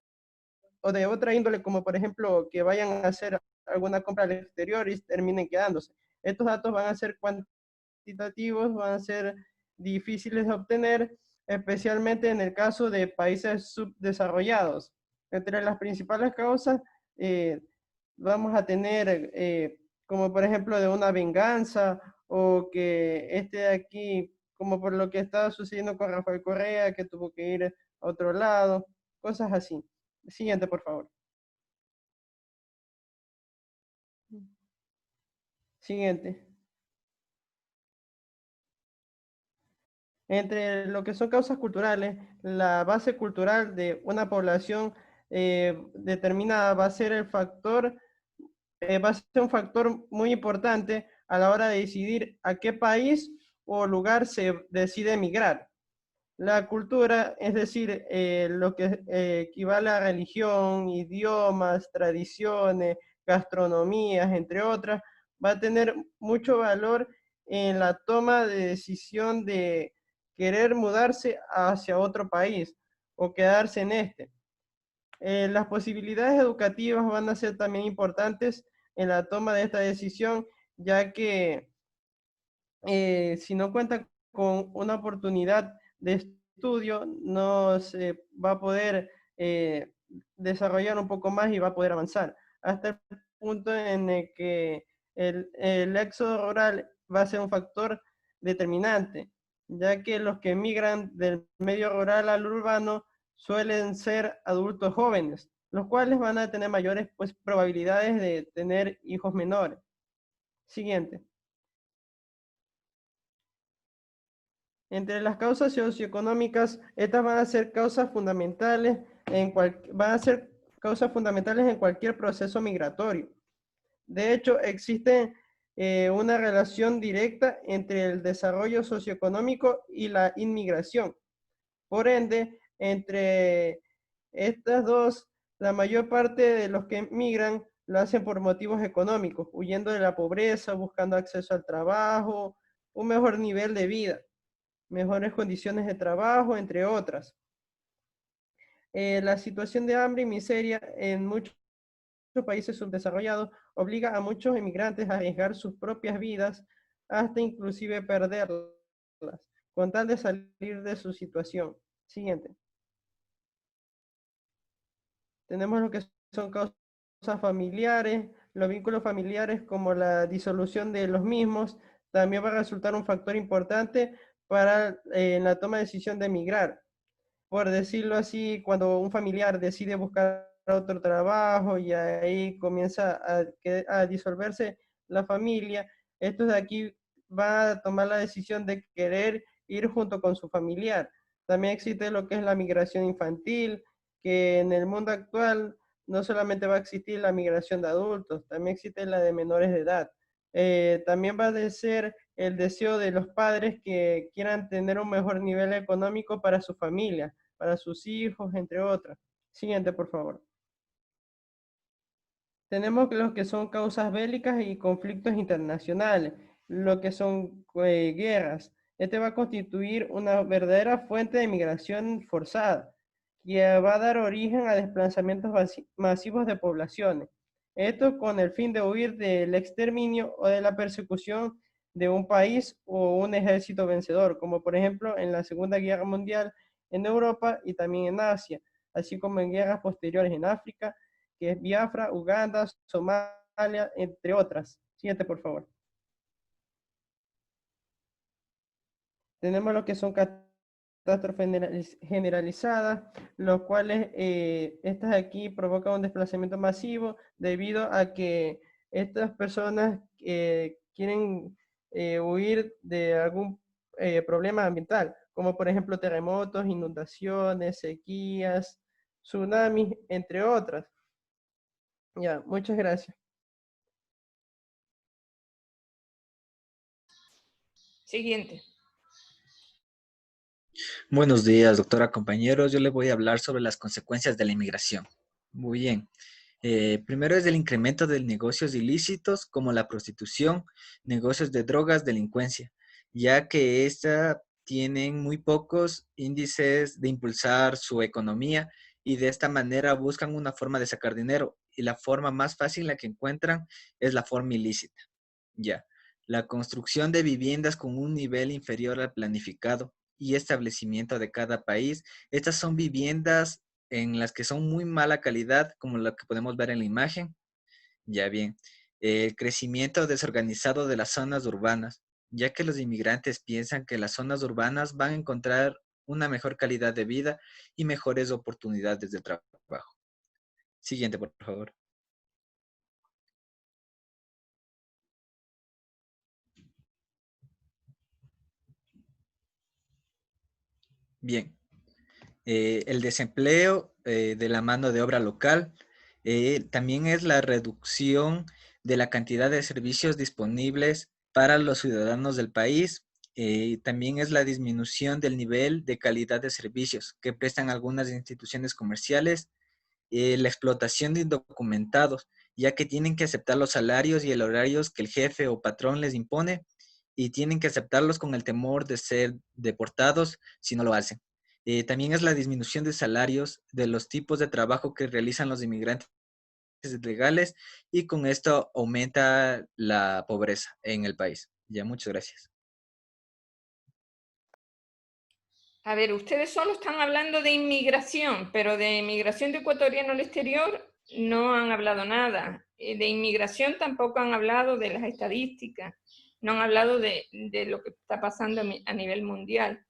como por ejemplo que vayan a hacer alguna compra al exterior y terminen quedándose. Estos datos van a ser cuantitativos, van a ser difíciles de obtener, especialmente en el caso de países subdesarrollados. Entre las principales causas vamos a tener como por ejemplo de una venganza o que de aquí, como por lo que estaba sucediendo con Rafael Correa, que tuvo que ir a otro lado, cosas así. Siguiente, por favor. Siguiente. Entre lo que son causas culturales, la base cultural de una población determinada va a ser un factor muy importante a la hora de decidir a qué país o lugar se decide emigrar. La cultura, es decir, lo que equivale a religión, idiomas, tradiciones, gastronomías, entre otras, va a tener mucho valor en la toma de decisión de querer mudarse hacia otro país o quedarse en este. Las posibilidades educativas van a ser también importantes en la toma de esta decisión, ya que si no cuenta con una oportunidad de estudio, no se va a poder desarrollar un poco más y va a poder avanzar. Hasta el punto en el que el éxodo rural va a ser un factor determinante, ya que los que emigran del medio rural al urbano suelen ser adultos jóvenes, los cuales van a tener mayores probabilidades de tener hijos menores. Siguiente. Entre las causas socioeconómicas, estas van a ser causas fundamentales en cualquier proceso migratorio. De hecho, existe una relación directa entre el desarrollo socioeconómico y la inmigración. Por ende, entre estas dos, la mayor parte de los que migran lo hacen por motivos económicos, huyendo de la pobreza, buscando acceso al trabajo, un mejor nivel de vida, mejores condiciones de trabajo, entre otras. La situación de hambre y miseria en muchos países subdesarrollados obliga a muchos inmigrantes a arriesgar sus propias vidas, hasta inclusive perderlas, con tal de salir de su situación. Siguiente. Tenemos lo que son causas familiares, los vínculos familiares como la disolución de los mismos, también va a resultar un factor importante para la toma de decisión de emigrar. Por decirlo así, cuando un familiar decide buscar otro trabajo y ahí comienza a disolverse la familia, estos de aquí van a tomar la decisión de querer ir junto con su familiar. También existe lo que es la migración infantil, que en el mundo actual no solamente va a existir la migración de adultos, también existe la de menores de edad. También va a ser el deseo de los padres que quieran tener un mejor nivel económico para su familia, para sus hijos, entre otras. Siguiente, por favor. Tenemos lo que son causas bélicas y conflictos internacionales, lo que son guerras. Este va a constituir una verdadera fuente de migración forzada, que va a dar origen a desplazamientos masivos de poblaciones. Esto con el fin de huir del exterminio o de la persecución de un país o un ejército vencedor, como por ejemplo en la Segunda Guerra Mundial en Europa y también en Asia, así como en guerras posteriores en África, que es Biafra, Uganda, Somalia, entre otras. Siguiente, por favor. Tenemos lo que son catástrofes generalizadas, los cuales estas aquí provocan un desplazamiento masivo debido a que estas personas quieren huir de algún problema ambiental, como por ejemplo terremotos, inundaciones, sequías, tsunamis, entre otras. Ya, muchas gracias. Siguiente. Buenos días, doctora, compañeros. Yo les voy a hablar sobre las consecuencias de la inmigración. Muy bien. Primero es el incremento de negocios ilícitos como la prostitución, negocios de drogas, delincuencia, ya que esta tienen muy pocos índices de impulsar su economía y de esta manera buscan una forma de sacar dinero y la forma más fácil la que encuentran es la forma ilícita. Ya. La construcción de viviendas con un nivel inferior al planificado y establecimiento de cada país. Estas son viviendas en las que son muy mala calidad, como lo que podemos ver en la imagen. Ya bien, el crecimiento desorganizado de las zonas urbanas, ya que los inmigrantes piensan que las zonas urbanas van a encontrar una mejor calidad de vida y mejores oportunidades de trabajo. Siguiente, por favor. Bien. El desempleo de la mano de obra local, también es la reducción de la cantidad de servicios disponibles para los ciudadanos del país, también es la disminución del nivel de calidad de servicios que prestan algunas instituciones comerciales, la explotación de indocumentados, ya que tienen que aceptar los salarios y el horarios que el jefe o patrón les impone y tienen que aceptarlos con el temor de ser deportados si no lo hacen. También es la disminución de salarios de los tipos de trabajo que realizan los inmigrantes legales y con esto aumenta la pobreza en el país. Ya, muchas gracias. A ver, ustedes solo están hablando de inmigración, pero de inmigración de ecuatoriano al exterior no han hablado nada. De inmigración tampoco han hablado de las estadísticas, no han hablado de lo que está pasando a nivel mundial.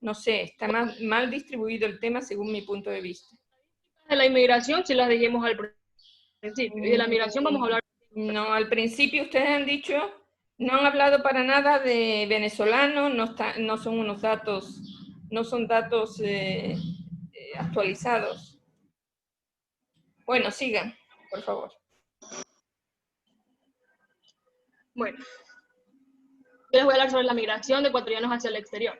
No sé, está mal distribuido el tema según mi punto de vista. De la inmigración sí las dijimos al principio, y de la migración vamos a hablar. No, al principio ustedes han dicho, no han hablado para nada de venezolanos, no son unos datos, no son datos actualizados. Bueno, sigan, por favor. Bueno, yo les voy a hablar sobre la migración de ecuatorianos hacia el exterior.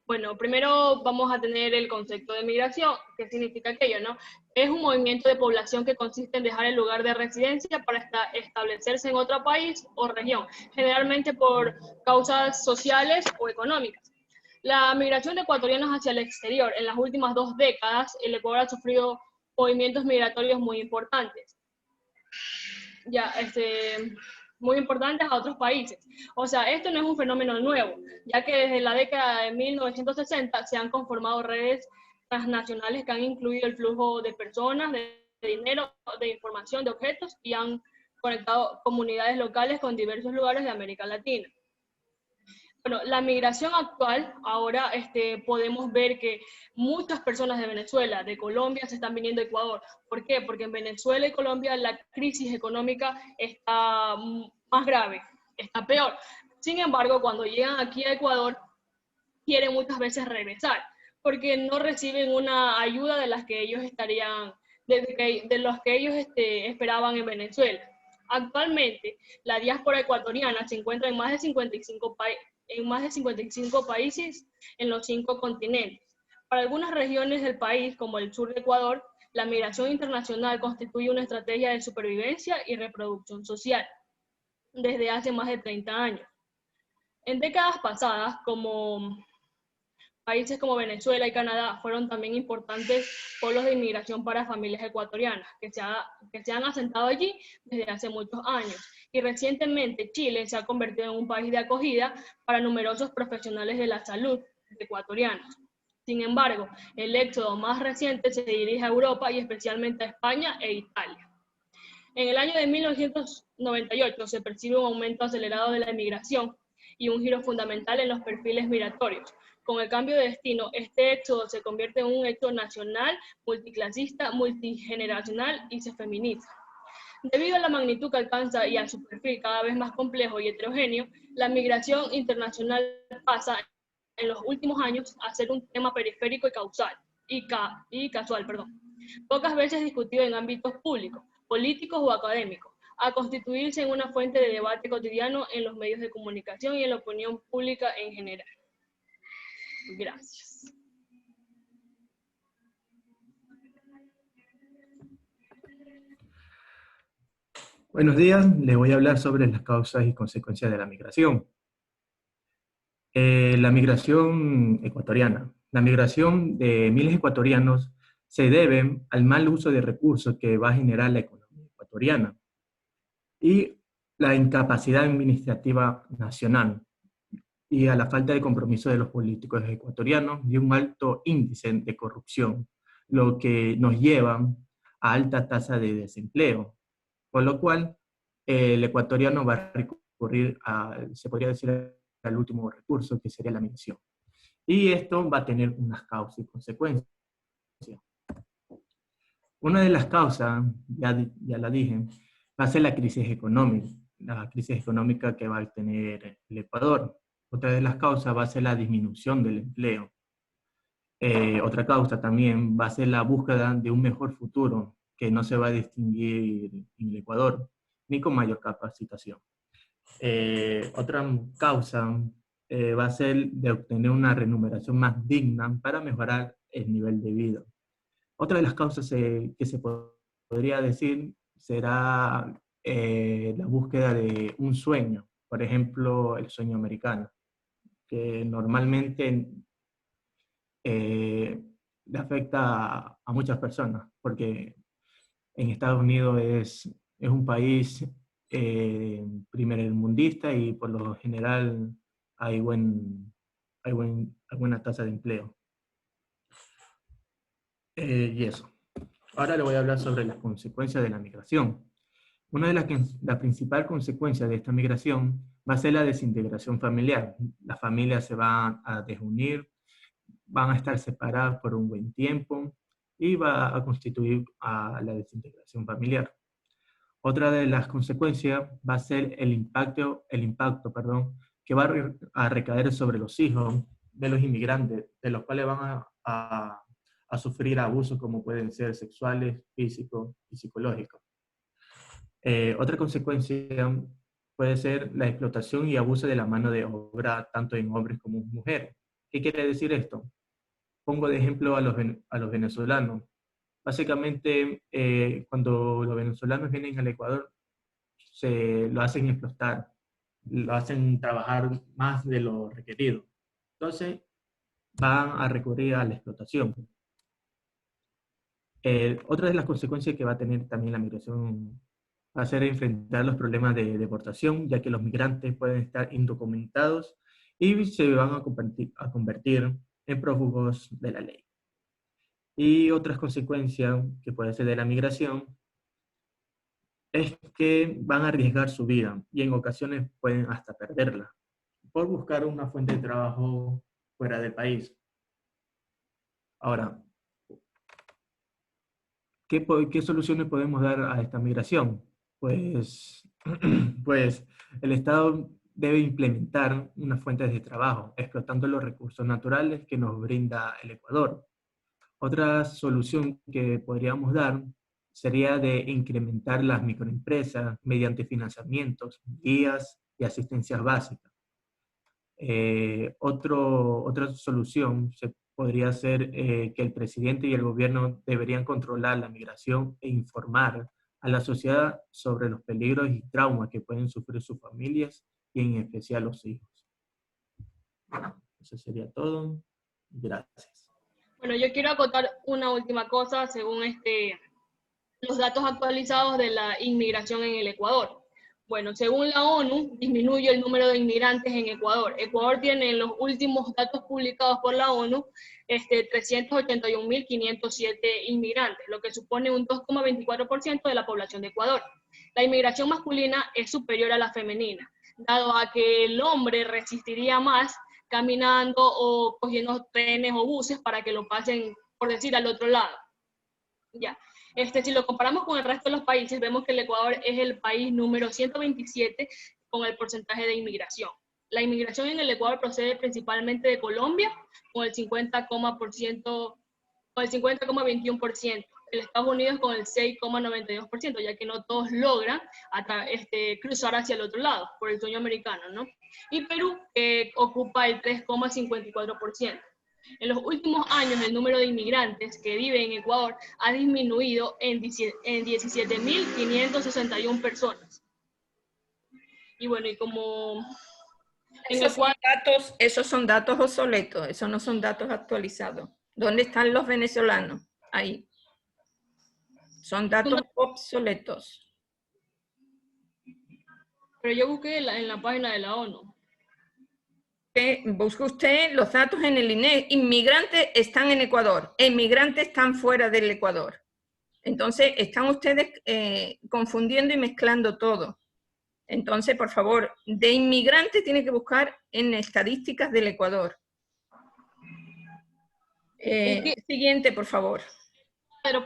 Bueno, primero vamos a tener el concepto de migración. ¿Qué significa aquello, no? Es un movimiento de población que consiste en dejar el lugar de residencia para establecerse en otro país o región, generalmente por causas sociales o económicas. La migración de ecuatorianos hacia el exterior. En las últimas 2 décadas, el Ecuador ha sufrido movimientos migratorios muy importantes. Muy importantes a otros países. O sea, esto no es un fenómeno nuevo, ya que desde la década de 1960 se han conformado redes transnacionales que han incluido el flujo de personas, de dinero, de información, de objetos y han conectado comunidades locales con diversos lugares de América Latina. Bueno, la migración actual, ahora podemos ver que muchas personas de Venezuela, de Colombia, se están viniendo a Ecuador. ¿Por qué? Porque en Venezuela y Colombia la crisis económica está más grave, está peor. Sin embargo, cuando llegan aquí a Ecuador, quieren muchas veces regresar, porque no reciben una ayuda de las que ellos de los que ellos esperaban en Venezuela. Actualmente, la diáspora ecuatoriana se encuentra en más de 55 países en los 5 continentes. Para algunas regiones del país, como el sur de Ecuador, la migración internacional constituye una estrategia de supervivencia y reproducción social desde hace más de 30 años. En décadas pasadas, países como Venezuela y Canadá fueron también importantes polos de inmigración para familias ecuatorianas que se han asentado allí desde hace muchos años. Y recientemente Chile se ha convertido en un país de acogida para numerosos profesionales de la salud ecuatorianos. Sin embargo, el éxodo más reciente se dirige a Europa y especialmente a España e Italia. En el año de 1998 se percibe un aumento acelerado de la inmigración y un giro fundamental en los perfiles migratorios. Con el cambio de destino, este éxodo se convierte en un hecho nacional, multiclasista, multigeneracional y se feminiza. Debido a la magnitud que alcanza y a su perfil cada vez más complejo y heterogéneo, la migración internacional pasa en los últimos años a ser un tema periférico y casual, pocas veces discutido en ámbitos públicos, políticos o académicos, a constituirse en una fuente de debate cotidiano en los medios de comunicación y en la opinión pública en general. Gracias. Buenos días, les voy a hablar sobre las causas y consecuencias de la migración. La migración ecuatoriana. La migración de miles de ecuatorianos se debe al mal uso de recursos que va a generar la economía ecuatoriana y la incapacidad administrativa nacional y a la falta de compromiso de los políticos ecuatorianos y un alto índice de corrupción, lo que nos lleva a alta tasa de desempleo. Con lo cual, el ecuatoriano va a recurrir se podría decir, al último recurso, que sería la migración. Y esto va a tener unas causas y consecuencias. Una de las causas, ya la dije, va a ser la crisis económica que va a tener el Ecuador. Otra de las causas va a ser la disminución del empleo. Otra causa también va a ser la búsqueda de un mejor futuro, que no se va a distinguir en el Ecuador, ni con mayor capacitación. Otra causa va a ser de obtener una remuneración más digna para mejorar el nivel de vida. Otra de las causas que se podría decir será la búsqueda de un sueño, por ejemplo, el sueño americano, que normalmente le afecta a muchas personas, porque en Estados Unidos es un país primermundista y por lo general hay buena tasa de empleo. Y eso. Ahora le voy a hablar sobre las consecuencias de la migración. Una de la principal consecuencia de esta migración va a ser la desintegración familiar. Las familias se van a desunir, van a estar separadas por un buen tiempo y va a constituir a la desintegración familiar. Otra de las consecuencias va a ser el impacto, que va a recaer sobre los hijos de los inmigrantes, de los cuales van a sufrir abusos como pueden ser sexuales, físicos y psicológicos. Otra consecuencia puede ser la explotación y abuso de la mano de obra, tanto en hombres como en mujeres. ¿Qué quiere decir esto? Pongo de ejemplo a los venezolanos. Básicamente, cuando los venezolanos vienen al Ecuador, lo hacen explotar, lo hacen trabajar más de lo requerido. Entonces, van a recurrir a la explotación. Otra de las consecuencias que va a tener también la migración va a ser enfrentar los problemas de deportación, ya que los migrantes pueden estar indocumentados y se van a convertir en prófugos de la ley. Y otras consecuencias que puede ser de la migración es que van a arriesgar su vida y en ocasiones pueden hasta perderla por buscar una fuente de trabajo fuera del país. Ahora, ¿qué soluciones podemos dar a esta migración? Pues el Estado debe implementar unas fuentes de trabajo, explotando los recursos naturales que nos brinda el Ecuador. Otra solución que podríamos dar sería de incrementar las microempresas mediante financiamientos, guías y asistencias básicas. Otra solución podría ser que el presidente y el gobierno deberían controlar la migración e informar a la sociedad sobre los peligros y traumas que pueden sufrir sus familias y en especial los hijos. Eso sería todo. Gracias. Bueno, yo quiero acotar una última cosa según los datos actualizados de la inmigración en el Ecuador. Bueno, según la ONU, disminuye el número de inmigrantes en Ecuador. Ecuador tiene en los últimos datos publicados por la ONU 381.507 inmigrantes, lo que supone un 2,24% de la población de Ecuador. La inmigración masculina es superior a la femenina, dado a que el hombre resistiría más caminando o cogiendo trenes o buses para que lo pasen, por decir, al otro lado. Ya. Si lo comparamos con el resto de los países, vemos que el Ecuador es el país número 127 con el porcentaje de inmigración. La inmigración en el Ecuador procede principalmente de Colombia, con el 50,21%. El Estados Unidos con el 6,92%, ya que no todos logran cruzar hacia el otro lado, por el sueño americano, ¿no? Y Perú ocupa el 3,54%. En los últimos años, el número de inmigrantes que viven en Ecuador ha disminuido en 17.561 personas. Y bueno, y como... Esos son datos obsoletos, esos no son datos actualizados. ¿Dónde están los venezolanos? Ahí. Son datos obsoletos. Pero yo busqué en la página de la ONU. Busque usted los datos en el INE. Inmigrantes están en Ecuador, inmigrantes están fuera del Ecuador. Entonces, están ustedes confundiendo y mezclando todo. Entonces, por favor, de inmigrante tiene que buscar en estadísticas del Ecuador. Siguiente, por favor. El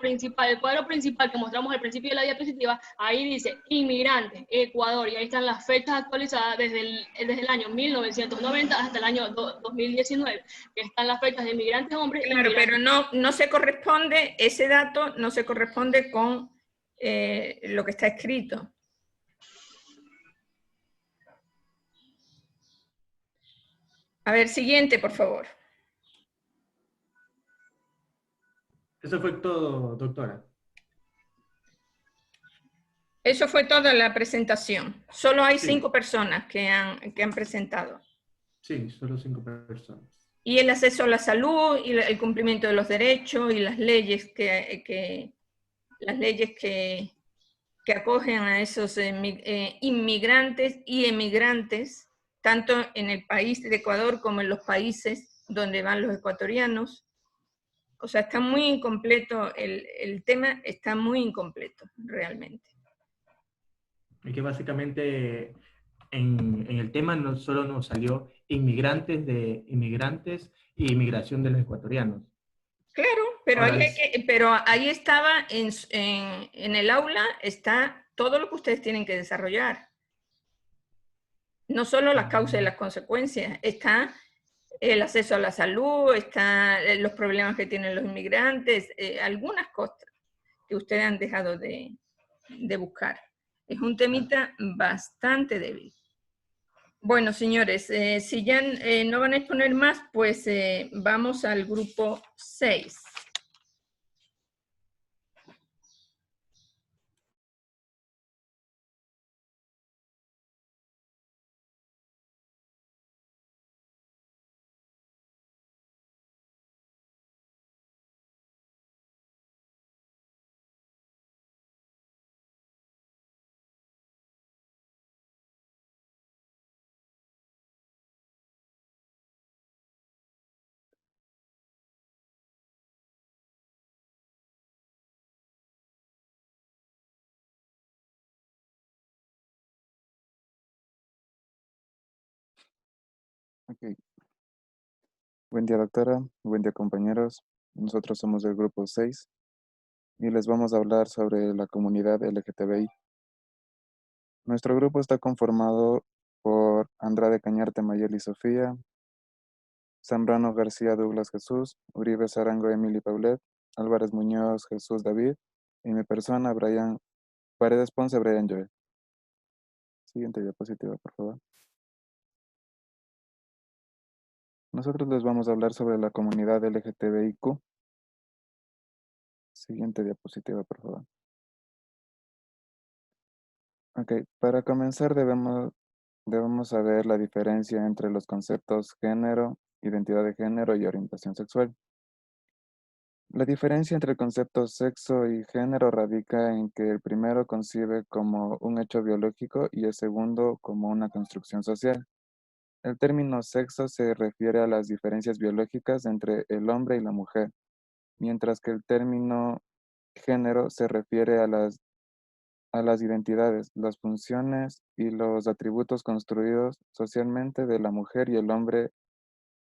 cuadro principal que mostramos al principio de la diapositiva, ahí dice inmigrantes, Ecuador, y ahí están las fechas actualizadas desde el año 1990 hasta el año 2019, que están las fechas de inmigrantes hombres. Claro, pero no se corresponde, ese dato no se corresponde con lo que está escrito. A ver, siguiente, por favor. Eso fue todo, doctora. Eso fue toda la presentación. Solo hay Sí. 5 personas que han presentado. Sí, solo 5 personas. Y el acceso a la salud, y el cumplimiento de los derechos, y las leyes que acogen a esos inmigrantes y emigrantes, tanto en el país de Ecuador como en los países donde van los ecuatorianos. O sea, está muy incompleto, el tema está muy incompleto, realmente. Y que básicamente en el tema no solo nos salió inmigrantes y inmigración de los ecuatorianos. Claro, pero, Ahora pero ahí estaba, en el aula está todo lo que ustedes tienen que desarrollar. No solo las causas y las consecuencias, está el acceso a la salud, están los problemas que tienen los inmigrantes, algunas cosas que ustedes han dejado de buscar. Es un temita bastante débil. Bueno, señores, si ya no van a exponer más, pues vamos al grupo 6. Ok. Buen día, doctora. Buen día, compañeros. Nosotros somos del grupo 6 y les vamos a hablar sobre la comunidad LGTBI. Nuestro grupo está conformado por Andrade Cañarte Mayeli Sofía, Zambrano García Douglas Jesús, Uribe Sarango Emily Paulet, Álvarez Muñoz Jesús David y mi persona Brian Paredes Ponce Brian Joel. Siguiente diapositiva, por favor. Nosotros les vamos a hablar sobre la comunidad LGTBIQ. Siguiente diapositiva, por favor. Ok, para comenzar debemos saber la diferencia entre los conceptos género, identidad de género y orientación sexual. La diferencia entre el concepto sexo y género radica en que el primero concibe como un hecho biológico y el segundo como una construcción social. El término sexo se refiere a las diferencias biológicas entre el hombre y la mujer, mientras que el término género se refiere a las identidades, las funciones y los atributos construidos socialmente de la mujer y el hombre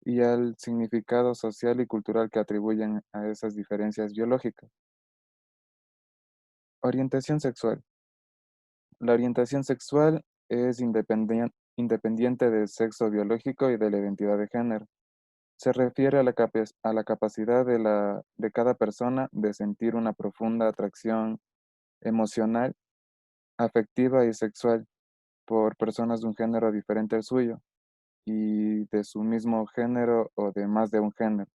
y al significado social y cultural que atribuyen a esas diferencias biológicas. Orientación sexual. La orientación sexual es independiente del sexo biológico y de la identidad de género. Se refiere a a la capacidad de cada persona de sentir una profunda atracción emocional, afectiva y sexual por personas de un género diferente al suyo y de su mismo género o de más de un género,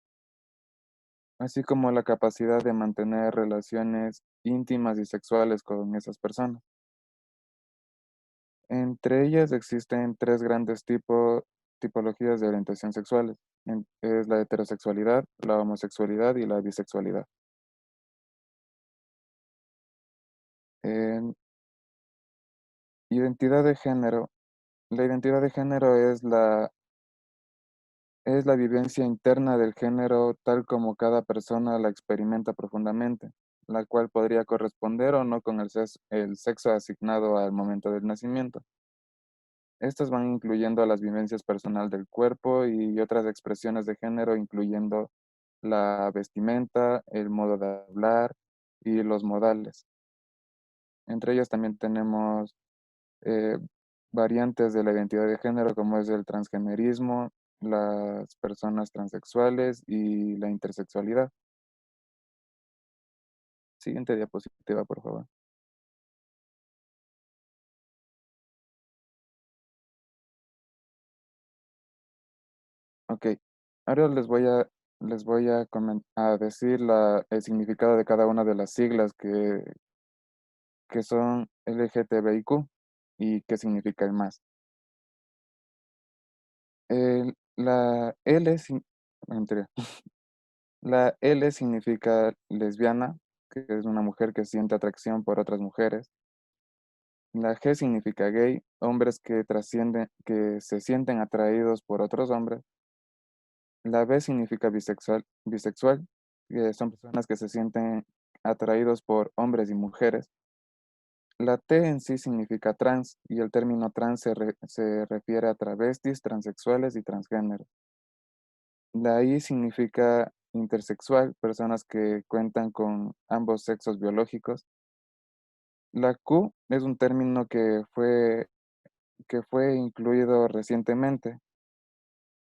así como la capacidad de mantener relaciones íntimas y sexuales con esas personas. Entre ellas existen tres grandes tipologías de orientación sexuales. Es la heterosexualidad, la homosexualidad y la bisexualidad. En identidad de género. La identidad de género es la vivencia interna del género tal como cada persona la experimenta profundamente, la cual podría corresponder o no con el sexo asignado al momento del nacimiento. Estas van incluyendo las vivencias personal del cuerpo y otras expresiones de género, incluyendo la vestimenta, el modo de hablar y los modales. Entre ellas también tenemos eh, variantes de la identidad de género, como es el transgenerismo, las personas transexuales y la intersexualidad. Siguiente diapositiva, por favor. Ok, ahora les voy a decir el significado de cada una de las siglas que son LGTBIQ y qué significa el más. La L, mentira. La L significa lesbiana, que es una mujer que siente atracción por otras mujeres. La G significa gay, hombres que se sienten atraídos por otros hombres. La B significa bisexual, que son personas que se sienten atraídos por hombres y mujeres. La T en sí significa trans y el término trans se refiere a travestis, transexuales y transgénero. La I significa intersexual, personas que cuentan con ambos sexos biológicos. La Q es un término que fue incluido recientemente.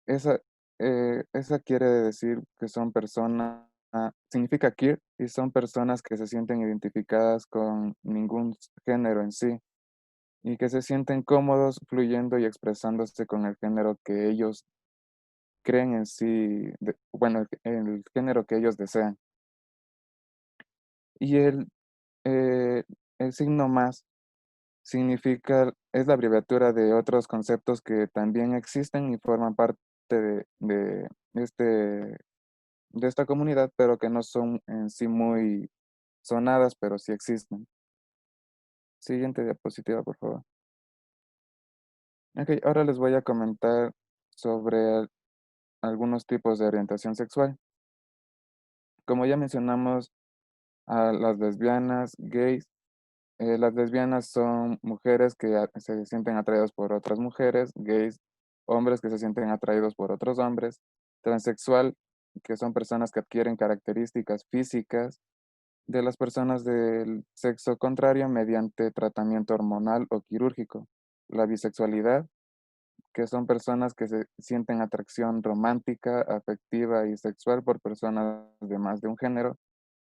Esa, esa quiere decir que son personas, significa queer y son personas que se sienten identificadas con ningún género en sí y que se sienten cómodos fluyendo y expresándose con el género que ellos creen en sí, bueno, el género que ellos desean. Y eh, el signo más es la abreviatura de otros conceptos que también existen y forman parte de este, de esta comunidad, pero que no son en sí muy sonadas, pero sí existen. Siguiente diapositiva, por favor. Ok, ahora les voy a comentar sobre algunos tipos de orientación sexual. Como ya mencionamos, a las lesbianas, gays. Las lesbianas son mujeres que se sienten atraídas por otras mujeres, gays, hombres que se sienten atraídos por otros hombres, transexual, que son personas que adquieren características físicas de las personas del sexo contrario mediante tratamiento hormonal o quirúrgico. La bisexualidad, que son personas que se sienten atracción romántica, afectiva y sexual por personas de más de un género.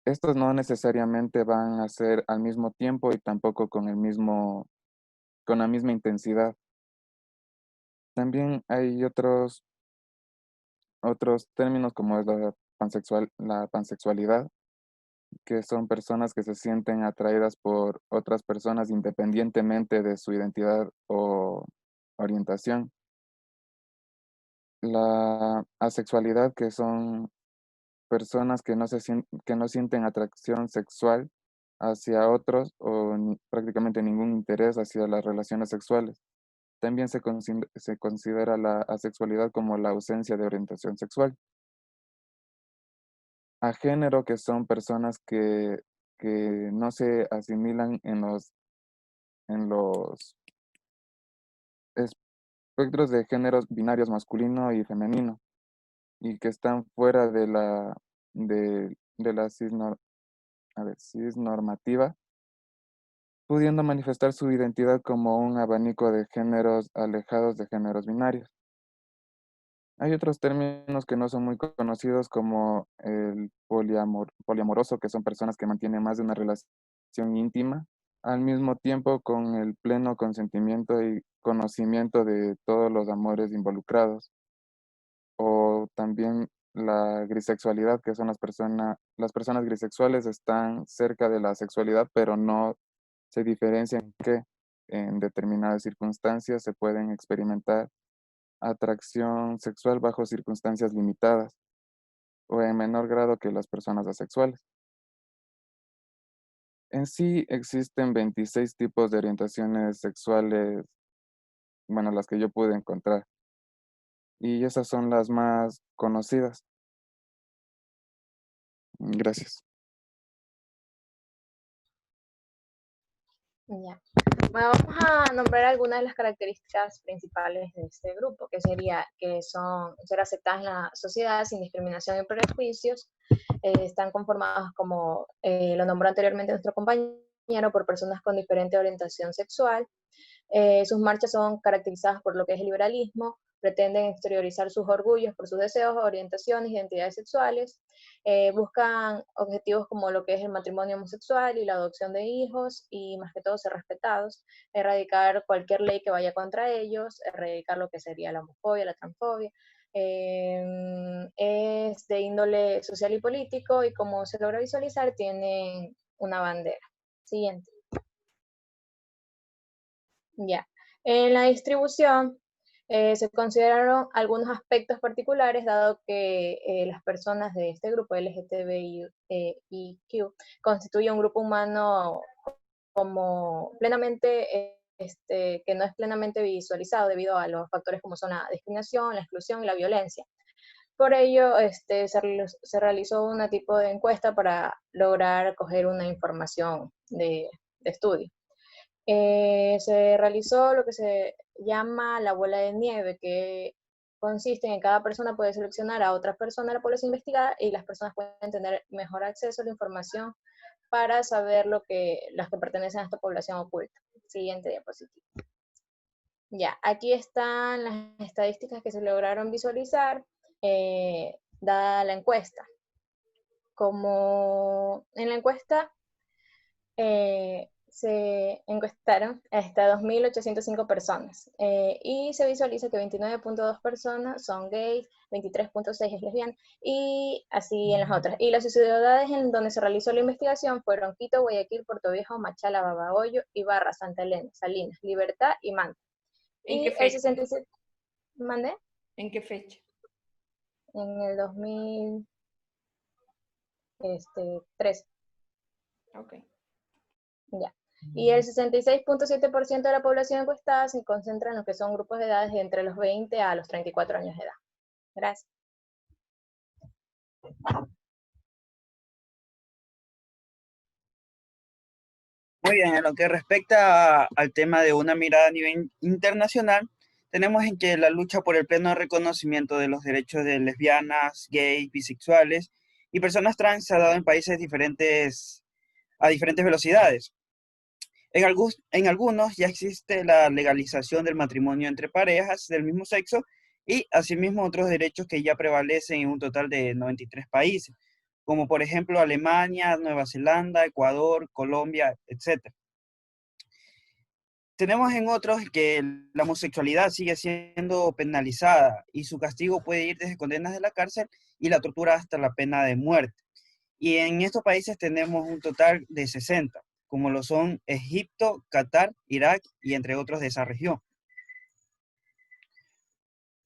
Estos no necesariamente van a ser al mismo tiempo y tampoco con la misma intensidad. También hay otros términos como es la pansexualidad, que son personas que se sienten atraídas por otras personas independientemente de su identidad o orientación. La asexualidad, que son personas que no sienten atracción sexual hacia otros o prácticamente ningún interés hacia las relaciones sexuales. También se considera la asexualidad como la ausencia de orientación sexual. A género, que son personas que no se asimilan en los espectros de géneros binarios masculino y femenino y que están fuera de la cisnormativa pudiendo manifestar su identidad como un abanico de géneros alejados de géneros binarios. Hay otros términos que no son muy conocidos como el poliamoroso, que son personas que mantienen más de una relación íntima, al mismo tiempo con el pleno consentimiento y conocimiento de todos los amores involucrados, o también la grisexualidad, que son las personas grisexuales están cerca de la sexualidad, pero no se diferencian que en determinadas circunstancias se pueden experimentar atracción sexual bajo circunstancias limitadas o en menor grado que las personas asexuales. En sí existen 26 tipos de orientaciones sexuales, bueno, las que yo pude encontrar, y esas son las más conocidas. Gracias. Ya. Bueno, vamos a nombrar algunas de las características principales de este grupo, que sería que son ser aceptadas en la sociedad sin discriminación y prejuicios. Están conformados, como lo nombró anteriormente nuestro compañero, por personas con diferente orientación sexual. Sus marchas son caracterizadas por lo que es el liberalismo, pretenden exteriorizar sus orgullos por sus deseos, orientaciones, identidades sexuales, buscan objetivos como lo que es el matrimonio homosexual y la adopción de hijos, y más que todo ser respetados, erradicar cualquier ley que vaya contra ellos, erradicar lo que sería la homofobia, la transfobia. Es de índole social y político, y como se logra visualizar, tienen una bandera. Siguiente. Ya. En la distribución se consideraron algunos aspectos particulares, dado que las personas de este grupo LGTBIQ constituyen un grupo humano como plenamente, que no es plenamente visualizado debido a los factores como son la discriminación, la exclusión y la violencia. Por ello, se realizó un tipo de encuesta para lograr coger una información de estudio. Se realizó lo que se llama la bola de nieve, que consiste en que cada persona puede seleccionar a otras personas de la población investigada, y las personas pueden tener mejor acceso a la información para saber las que pertenecen a esta población oculta. Siguiente diapositiva. Ya, aquí están las estadísticas que se lograron visualizar, dada la encuesta. Como en la encuesta se encuestaron hasta 2.805 personas, y se visualiza que 29.2 personas son gays, 23.6 es lesbiana, y así en las otras. Y las ciudades en donde se realizó la investigación fueron Quito, Guayaquil, Puerto Viejo, Machala, Babahoyo, Ibarra, Santa Elena, Salinas, Libertad y Manta. ¿En Y qué el fecha? 67... ¿Mandé? ¿En qué fecha? En el 2013. Ok. Ya. Y el 66.7% de la población encuestada se concentra en lo que son grupos de edades de entre los 20 a los 34 años de edad. Gracias. Muy bien, en lo que respecta al tema de una mirada a nivel internacional, tenemos en que la lucha por el pleno reconocimiento de los derechos de lesbianas, gays, bisexuales y personas trans se ha dado en países diferentes, a diferentes velocidades. En algunos ya existe la legalización del matrimonio entre parejas del mismo sexo, y asimismo otros derechos que ya prevalecen en un total de 93 países, como por ejemplo Alemania, Nueva Zelanda, Ecuador, Colombia, etc. Tenemos en otros que la homosexualidad sigue siendo penalizada y su castigo puede ir desde condenas de la cárcel y la tortura hasta la pena de muerte. Y en estos países tenemos un total de 60, como lo son Egipto, Qatar, Irak y entre otros de esa región.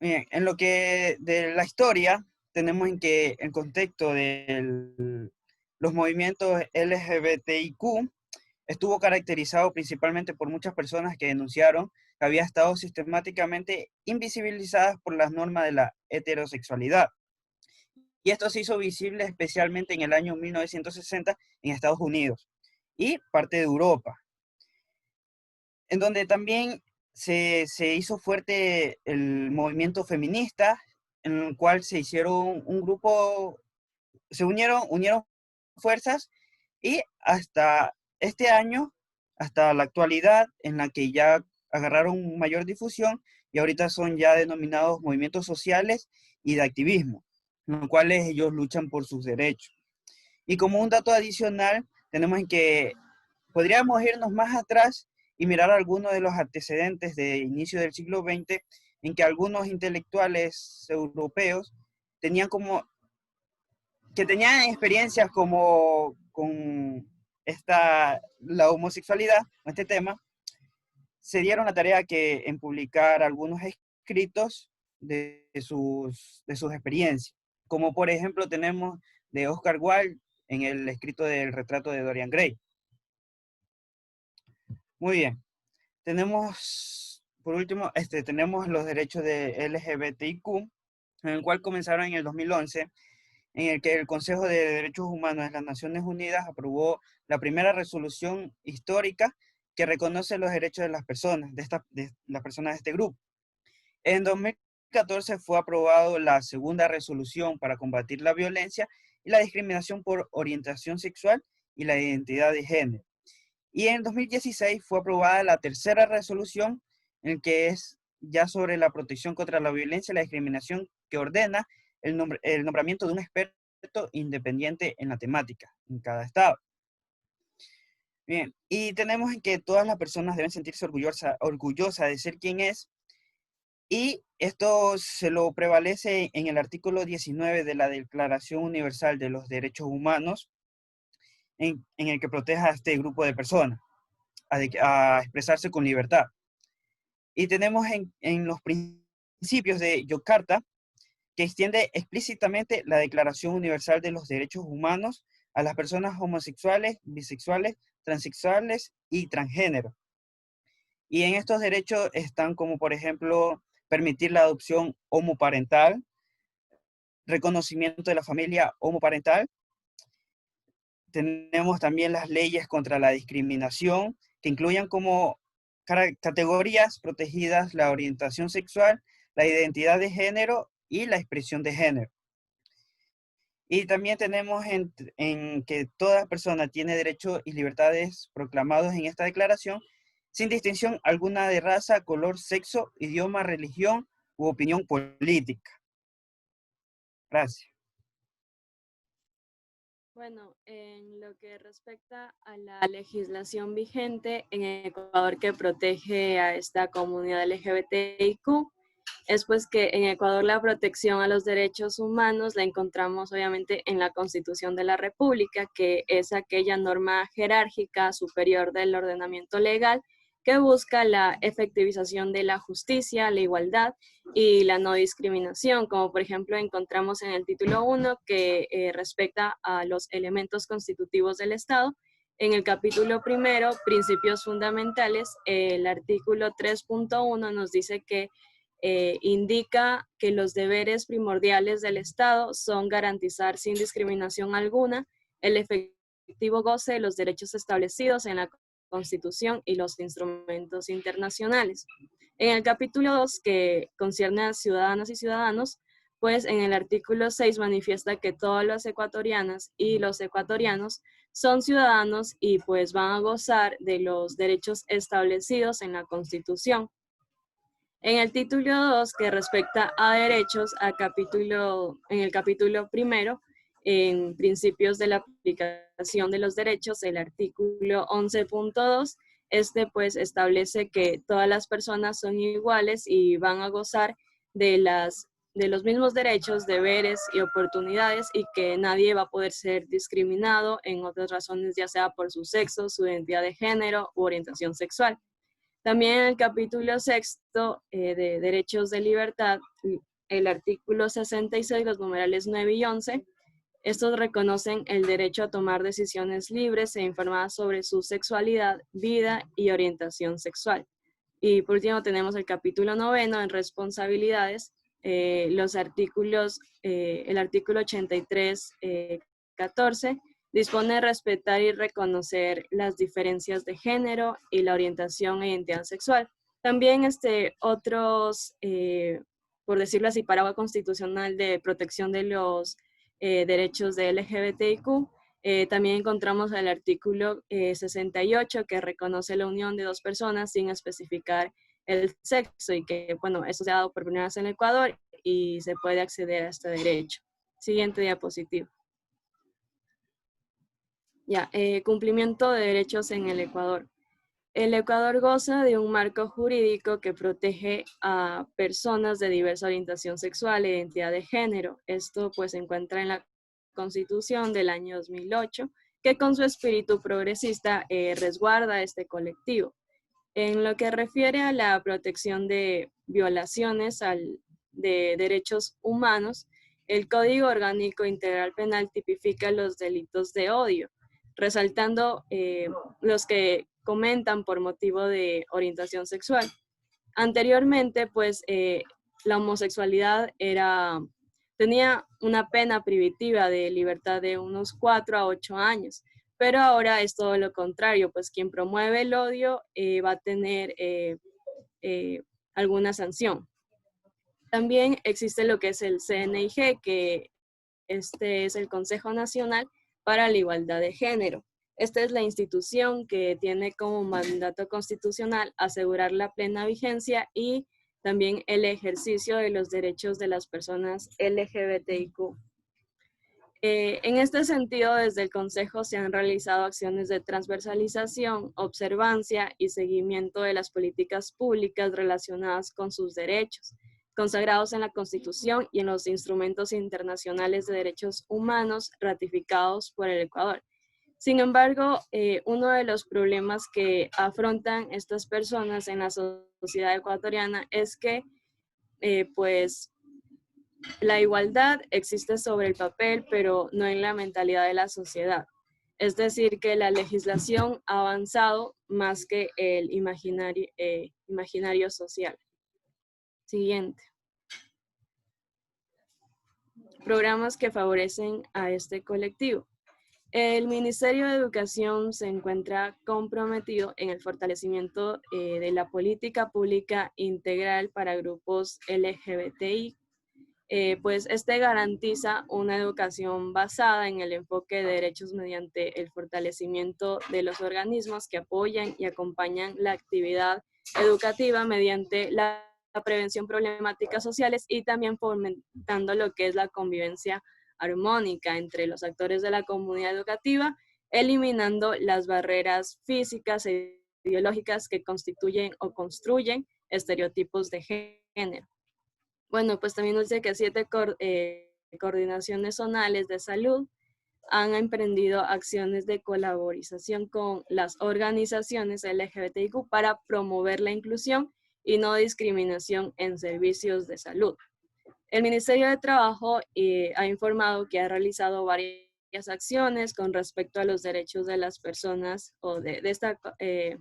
Bien, en lo que de la historia, tenemos en que el contexto de los movimientos LGBTIQ estuvo caracterizado principalmente por muchas personas que denunciaron que había estado sistemáticamente invisibilizadas por las normas de la heterosexualidad. Y esto se hizo visible especialmente en el año 1960 en Estados Unidos y parte de Europa, en donde también se hizo fuerte el movimiento feminista, en el cual se hicieron un grupo, unieron fuerzas, y hasta este año hasta la actualidad, en la que ya agarraron mayor difusión y ahorita son ya denominados movimientos sociales y de activismo, en los cuales ellos luchan por sus derechos. Y como un dato adicional, tenemos en que podríamos irnos más atrás y mirar algunos de los antecedentes de inicio del siglo XX, en que algunos intelectuales europeos tenían experiencias como con la homosexualidad, este tema, se dieron la tarea en publicar algunos escritos de sus experiencias, como por ejemplo tenemos de Oscar Wilde en el escrito del retrato de Dorian Gray. Muy bien. Tenemos, por último, tenemos los derechos de LGBTIQ, en el cual comenzaron en el 2011, en el que el Consejo de Derechos Humanos de las Naciones Unidas aprobó la primera resolución histórica que reconoce los derechos de las personas, de las personas de este grupo. En 2014 fue aprobado la segunda resolución para combatir la violencia y la discriminación por orientación sexual y la identidad de género. Y en 2016 fue aprobada la tercera resolución, en que es ya sobre la protección contra la violencia y la discriminación, que ordena el nombramiento de un experto independiente en la temática en cada estado. Bien, y tenemos que todas las personas deben sentirse orgullosas de ser quien es, y esto se lo prevalece en el artículo 19 de la Declaración Universal de los Derechos Humanos, en el que protege a este grupo de personas a expresarse con libertad. Y tenemos en los principios de Yakarta, que extiende explícitamente la Declaración Universal de los Derechos Humanos a las personas homosexuales, bisexuales, transexuales y transgénero. Y en estos derechos están como, por ejemplo, permitir la adopción homoparental, reconocimiento de la familia homoparental. Tenemos también las leyes contra la discriminación, que incluyan como categorías protegidas la orientación sexual, la identidad de género y la expresión de género. Y también tenemos en que toda persona tiene derechos y libertades proclamados en esta declaración, sin distinción alguna de raza, color, sexo, idioma, religión u opinión política. Gracias. Bueno, en lo que respecta a la legislación vigente en Ecuador que protege a esta comunidad LGBTIQ, es pues que en Ecuador la protección a los derechos humanos la encontramos obviamente en la Constitución de la República, que es aquella norma jerárquica superior del ordenamiento legal que busca la efectivización de la justicia, la igualdad y la no discriminación, como por ejemplo encontramos en el título 1 que respecta a los elementos constitutivos del Estado. En el capítulo 1, principios fundamentales, el artículo 3.1 nos dice que indica que los deberes primordiales del Estado son garantizar sin discriminación alguna el efectivo goce de los derechos establecidos en la Constitución y los instrumentos internacionales. En el capítulo 2, que concierne a ciudadanas y ciudadanos, pues en el artículo 6 manifiesta que todas las ecuatorianas y los ecuatorianos son ciudadanos y pues van a gozar de los derechos establecidos en la Constitución. En el título 2, que respecta a derechos, en el capítulo 1, en principios de la aplicación de los derechos, el artículo 11.2, pues establece que todas las personas son iguales y van a gozar de los mismos derechos, deberes y oportunidades, y que nadie va a poder ser discriminado en otras razones, ya sea por su sexo, su identidad de género u orientación sexual. También en el capítulo 6 de Derechos de Libertad, el artículo 66, los numerales 9 y 11, estos reconocen el derecho a tomar decisiones libres e informadas sobre su sexualidad, vida y orientación sexual. Y por último tenemos el capítulo 9 en responsabilidades, el artículo 83, 14, dispone de respetar y reconocer las diferencias de género y la orientación e identidad sexual. También otros, por decirlo así, paraguas constitucional de protección de los derechos de LGBTIQ, También encontramos el artículo 68 que reconoce la unión de dos personas sin especificar el sexo y que, bueno, eso se ha dado por primera vez en Ecuador y se puede acceder a este derecho. Siguiente diapositiva. Ya, cumplimiento de derechos en el Ecuador. El Ecuador goza de un marco jurídico que protege a personas de diversa orientación sexual e identidad de género. Esto pues se encuentra en la Constitución del año 2008, que con su espíritu progresista resguarda este colectivo. En lo que refiere a la protección de violaciones de derechos humanos, el Código Orgánico Integral Penal tipifica los delitos de odio, resaltando los que comentan por motivo de orientación sexual. Anteriormente, pues, la homosexualidad tenía una pena privativa de libertad de unos 4 a 8 años, pero ahora es todo lo contrario, pues quien promueve el odio va a tener alguna sanción. También existe lo que es el CNIG, que este es el Consejo Nacional para la Igualdad de Género. Esta es la institución que tiene como mandato constitucional asegurar la plena vigencia y también el ejercicio de los derechos de las personas LGBTIQ. En este sentido, desde el Consejo se han realizado acciones de transversalización, observancia y seguimiento de las políticas públicas relacionadas con sus derechos, consagrados en la Constitución y en los instrumentos internacionales de derechos humanos ratificados por el Ecuador. Sin embargo, uno de los problemas que afrontan estas personas en la sociedad ecuatoriana es que, pues, la igualdad existe sobre el papel, pero no en la mentalidad de la sociedad. Es decir, que la legislación ha avanzado más que el imaginario social. Siguiente. Programas que favorecen a este colectivo. El Ministerio de Educación se encuentra comprometido en el fortalecimiento de la política pública integral para grupos LGBTI. Pues este garantiza una educación basada en el enfoque de derechos mediante el fortalecimiento de los organismos que apoyan y acompañan la actividad educativa mediante la prevención de problemáticas sociales y también fomentando lo que es la convivencia armónica entre los actores de la comunidad educativa, eliminando las barreras físicas e ideológicas que constituyen o construyen estereotipos de género. Bueno, pues también nos dice que 7 coordinaciones zonales de salud han emprendido acciones de colaboración con las organizaciones LGBTIQ para promover la inclusión y no discriminación en servicios de salud. El Ministerio de Trabajo ha informado que ha realizado varias acciones con respecto a los derechos de las personas o de esta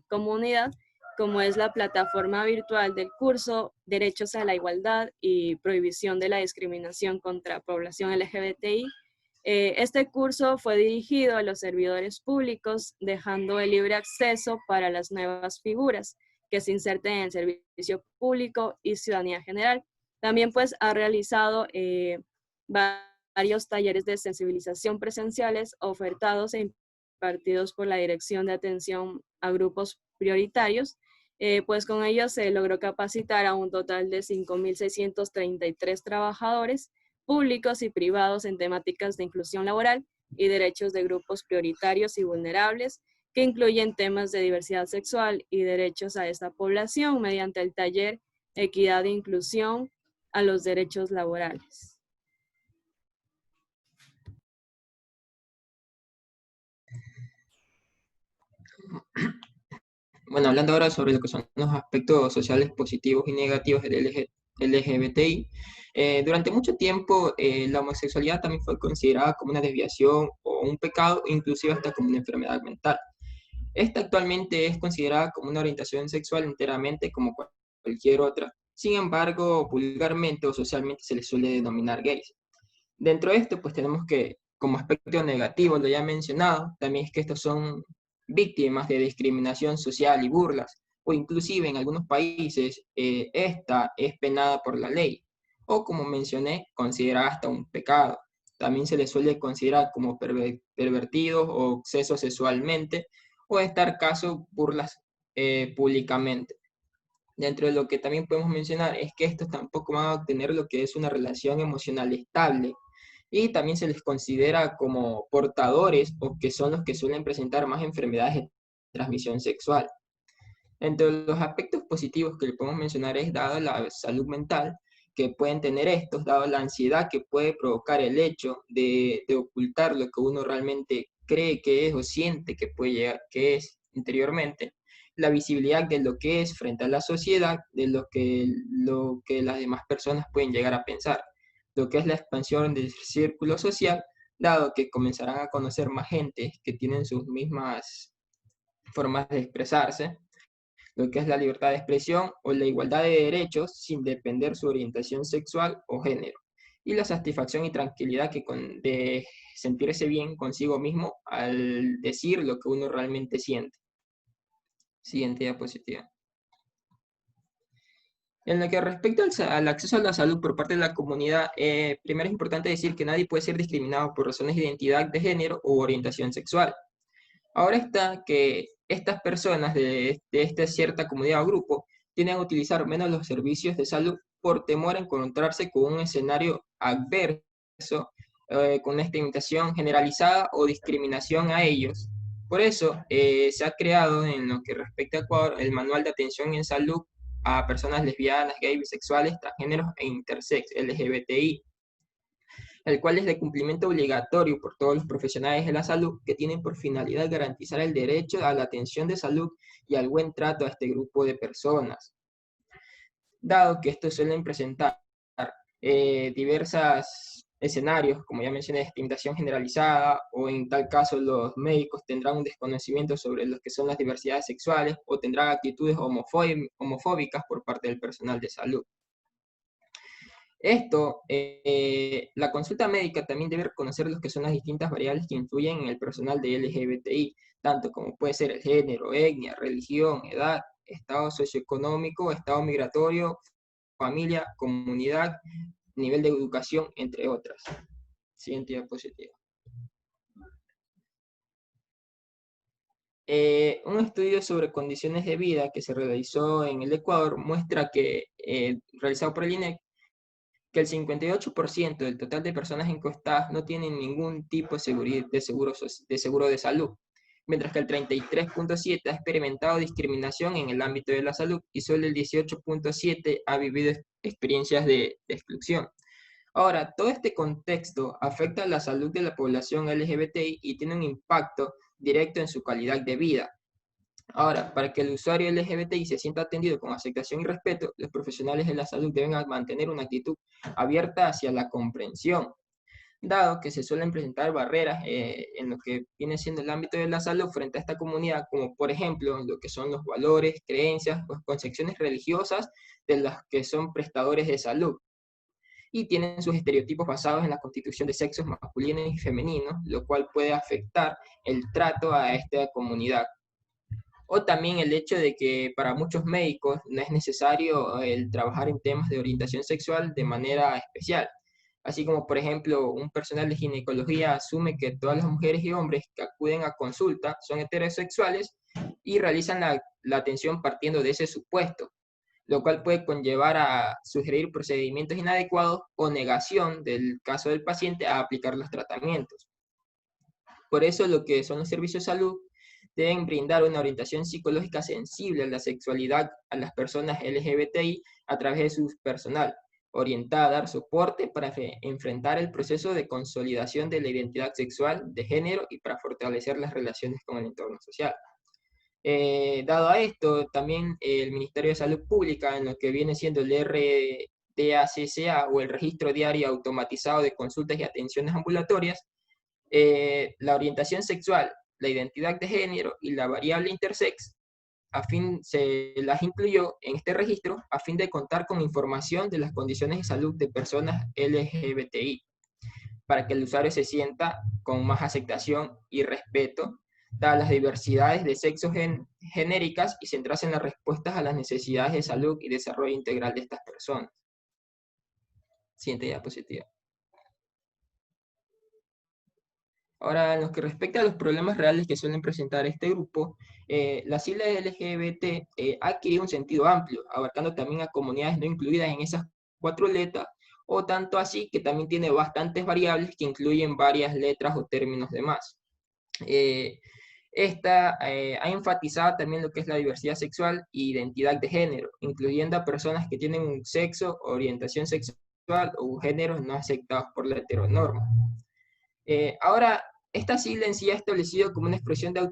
comunidad, como es la plataforma virtual del curso Derechos a la Igualdad y Prohibición de la Discriminación contra Población LGBTI. Este curso fue dirigido a los servidores públicos, dejando el libre acceso para las nuevas figuras que se inserten en el servicio público y ciudadanía general. También pues ha realizado varios talleres de sensibilización presenciales ofertados e impartidos por la Dirección de Atención a Grupos Prioritarios. Pues con ellos se logró capacitar a un total de 5.633 trabajadores públicos y privados en temáticas de inclusión laboral y derechos de grupos prioritarios y vulnerables, que incluyen temas de diversidad sexual y derechos a esta población mediante el taller Equidad e Inclusión a los Derechos Laborales. Bueno, hablando ahora sobre lo que son los aspectos sociales positivos y negativos del LGBTI, durante mucho tiempo la homosexualidad también fue considerada como una desviación o un pecado, inclusive hasta como una enfermedad mental. Esta actualmente es considerada como una orientación sexual enteramente como cualquier otra. Sin embargo, vulgarmente o socialmente se les suele denominar gays. Dentro de esto, pues tenemos que, como aspecto negativo, lo ya mencionado, también es que estos son víctimas de discriminación social y burlas, o inclusive en algunos países esta es penada por la ley, o como mencioné, considerada hasta un pecado. también se les suele considerar como pervertidos o obsesos sexualmente, o en tal caso burlas públicamente. Dentro de lo que también podemos mencionar es que estos tampoco van a obtener lo que es una relación emocional estable, y también se les considera como portadores o que son los que suelen presentar más enfermedades de transmisión sexual. Entre los aspectos positivos que le podemos mencionar es dado la salud mental que pueden tener estos, dado la ansiedad que puede provocar el hecho de ocultar lo que uno realmente cree que es o siente que puede llegar, que es interiormente, la visibilidad de lo que es frente a la sociedad, de lo que las demás personas pueden llegar a pensar, lo que es la expansión del círculo social, dado que comenzarán a conocer más gente que tienen sus mismas formas de expresarse, lo que es la libertad de expresión o la igualdad de derechos sin depender su orientación sexual o género, y la satisfacción y tranquilidad de sentirse bien consigo mismo al decir lo que uno realmente siente. Siguiente diapositiva. En lo que respecta al acceso a la salud por parte de la comunidad, primero es importante decir que nadie puede ser discriminado por razones de identidad de género u orientación sexual. Ahora está que estas personas de esta cierta comunidad o grupo tienden a utilizar menos los servicios de salud por temor a encontrarse con un escenario adverso, con una estigmatización generalizada o discriminación a ellos. Por eso se ha creado en lo que respecta a Ecuador el Manual de Atención en Salud a Personas Lesbianas, Gays, Bisexuales, Transgéneros e Intersex, LGBTI, el cual es de cumplimiento obligatorio por todos los profesionales de la salud que tienen por finalidad garantizar el derecho a la atención de salud y al buen trato a este grupo de personas. Dado que estos suelen presentar diversos escenarios, como ya mencioné, de discriminación generalizada, o en tal caso los médicos tendrán un desconocimiento sobre lo que son las diversidades sexuales, o tendrán actitudes homofóbicas por parte del personal de salud. Esto, la consulta médica también debe reconocer lo que son las distintas variables que influyen en el personal de LGBTI, tanto como puede ser el género, etnia, religión, edad, estado socioeconómico, estado migratorio, familia, comunidad, nivel de educación, entre otras. Siguiente diapositiva. Un estudio sobre condiciones de vida que se realizó en el Ecuador muestra que, realizado por el INEC, que el 58% del total de personas encuestadas no tienen ningún tipo de seguro de salud, mientras que el 33.7% ha experimentado discriminación en el ámbito de la salud y solo el 18.7% ha vivido experiencias de exclusión. Ahora, todo este contexto afecta a la salud de la población LGBTI y tiene un impacto directo en su calidad de vida. Ahora, para que el usuario LGBTI se sienta atendido con aceptación y respeto, los profesionales de la salud deben mantener una actitud abierta hacia la comprensión, dado que se suelen presentar barreras en lo que viene siendo el ámbito de la salud frente a esta comunidad, como por ejemplo lo que son los valores, creencias o concepciones religiosas de los que son prestadores de salud, y tienen sus estereotipos basados en la constitución de sexos masculinos y femeninos, lo cual puede afectar el trato a esta comunidad. O también el hecho de que para muchos médicos no es necesario el trabajar en temas de orientación sexual de manera especial. Así como, por ejemplo, un personal de ginecología asume que todas las mujeres y hombres que acuden a consulta son heterosexuales y realizan la atención partiendo de ese supuesto, lo cual puede conllevar a sugerir procedimientos inadecuados o negación del caso del paciente a aplicar los tratamientos. Por eso lo que son los servicios de salud deben brindar una orientación psicológica sensible a la sexualidad a las personas LGBTI a través de su personal, orientada a dar soporte para enfrentar el proceso de consolidación de la identidad sexual, de género y para fortalecer las relaciones con el entorno social. Dado a esto, también el Ministerio de Salud Pública, en lo que viene siendo el RDACCA o el Registro Diario Automatizado de Consultas y Atenciones Ambulatorias, la orientación sexual, la identidad de género y la variable intersex, se las incluyó en este registro a fin de contar con información de las condiciones de salud de personas LGBTI, para que el usuario se sienta con más aceptación y respeto, dadas las diversidades de sexos genéricas y centrarse en las respuestas a las necesidades de salud y desarrollo integral de estas personas. Siguiente diapositiva. Ahora, en lo que respecta a los problemas reales que suelen presentar este grupo, la sigla LGBT ha adquirido un sentido amplio, abarcando también a comunidades no incluidas en esas 4 letras, o tanto así que también tiene bastantes variables que incluyen varias letras o términos de más. Esta ha enfatizado también lo que es la diversidad sexual e identidad de género, incluyendo a personas que tienen un sexo, orientación sexual o géneros no aceptados por la heteronorma. Ahora, esta sigla en sí ha establecido como una expresión de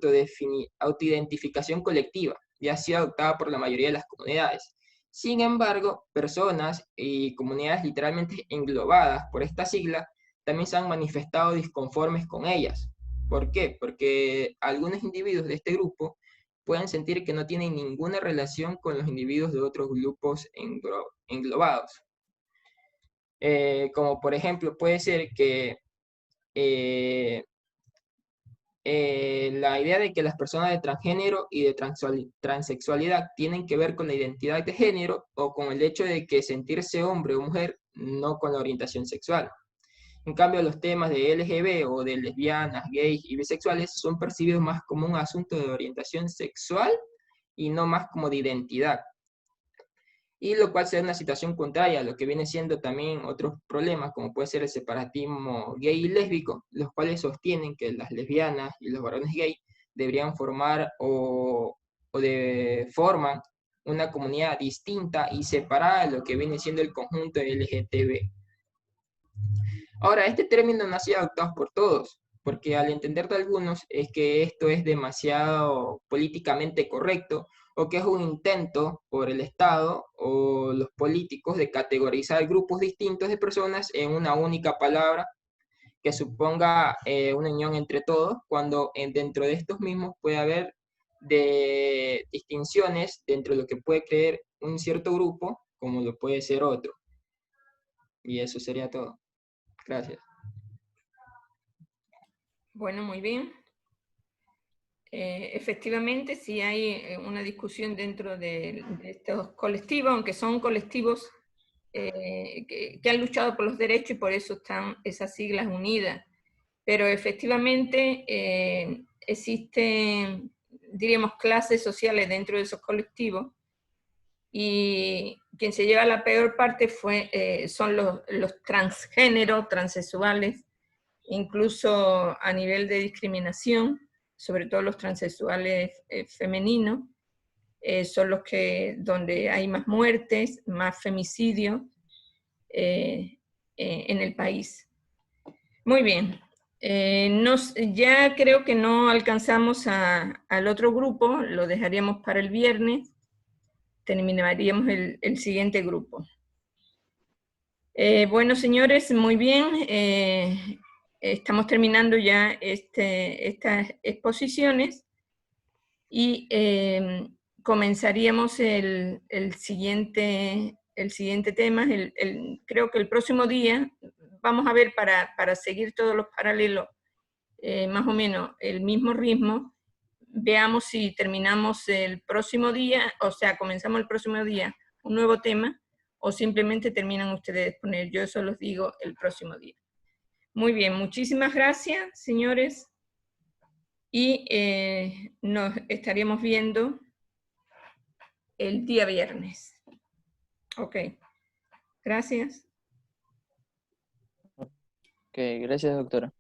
autoidentificación colectiva y ha sido adoptada por la mayoría de las comunidades. Sin embargo, personas y comunidades literalmente englobadas por esta sigla también se han manifestado disconformes con ellas. ¿Por qué? Porque algunos individuos de este grupo pueden sentir que no tienen ninguna relación con los individuos de otros grupos englobados. Como por ejemplo, puede ser que la idea de que las personas de transgénero y de transexualidad tienen que ver con la identidad de género o con el hecho de que sentirse hombre o mujer, no con la orientación sexual. En cambio, los temas de LGB o de lesbianas, gays y bisexuales son percibidos más como un asunto de orientación sexual y no más como de identidad. Y lo cual sea una situación contraria a lo que viene siendo también otros problemas, como puede ser el separatismo gay y lésbico, los cuales sostienen que las lesbianas y los varones gay deberían formar forman una comunidad distinta y separada de lo que viene siendo el conjunto LGTB. Ahora, este término no ha sido adoptado por todos, porque al entender de algunos es que esto es demasiado políticamente correcto, o que es un intento por el Estado o los políticos de categorizar grupos distintos de personas en una única palabra que suponga una unión entre todos, cuando dentro de estos mismos puede haber distinciones dentro de lo que puede creer un cierto grupo, como lo puede ser otro. Y eso sería todo. Gracias. Bueno, muy bien. Efectivamente, sí hay una discusión dentro de estos colectivos, aunque son colectivos que han luchado por los derechos y por eso están esas siglas unidas. Pero efectivamente existen, diríamos, clases sociales dentro de esos colectivos y quien se lleva la peor parte son los transgéneros, transexuales, incluso a nivel de discriminación, sobre todo los transexuales femeninos, son los donde hay más muertes, más femicidios en el país. Muy bien. Ya creo que no alcanzamos al otro grupo, lo dejaríamos para el viernes, terminaríamos el siguiente grupo. Bueno, señores, muy bien. Estamos terminando ya estas exposiciones y comenzaríamos el siguiente tema. Creo que el próximo día vamos a ver para seguir todos los paralelos más o menos el mismo ritmo. Veamos si terminamos el próximo día, o sea, comenzamos el próximo día un nuevo tema o simplemente terminan ustedes de exponer. Yo eso los digo el próximo día. Muy bien, muchísimas gracias, señores. Y nos estaríamos viendo el día viernes. Ok. Gracias. Ok, gracias, doctora.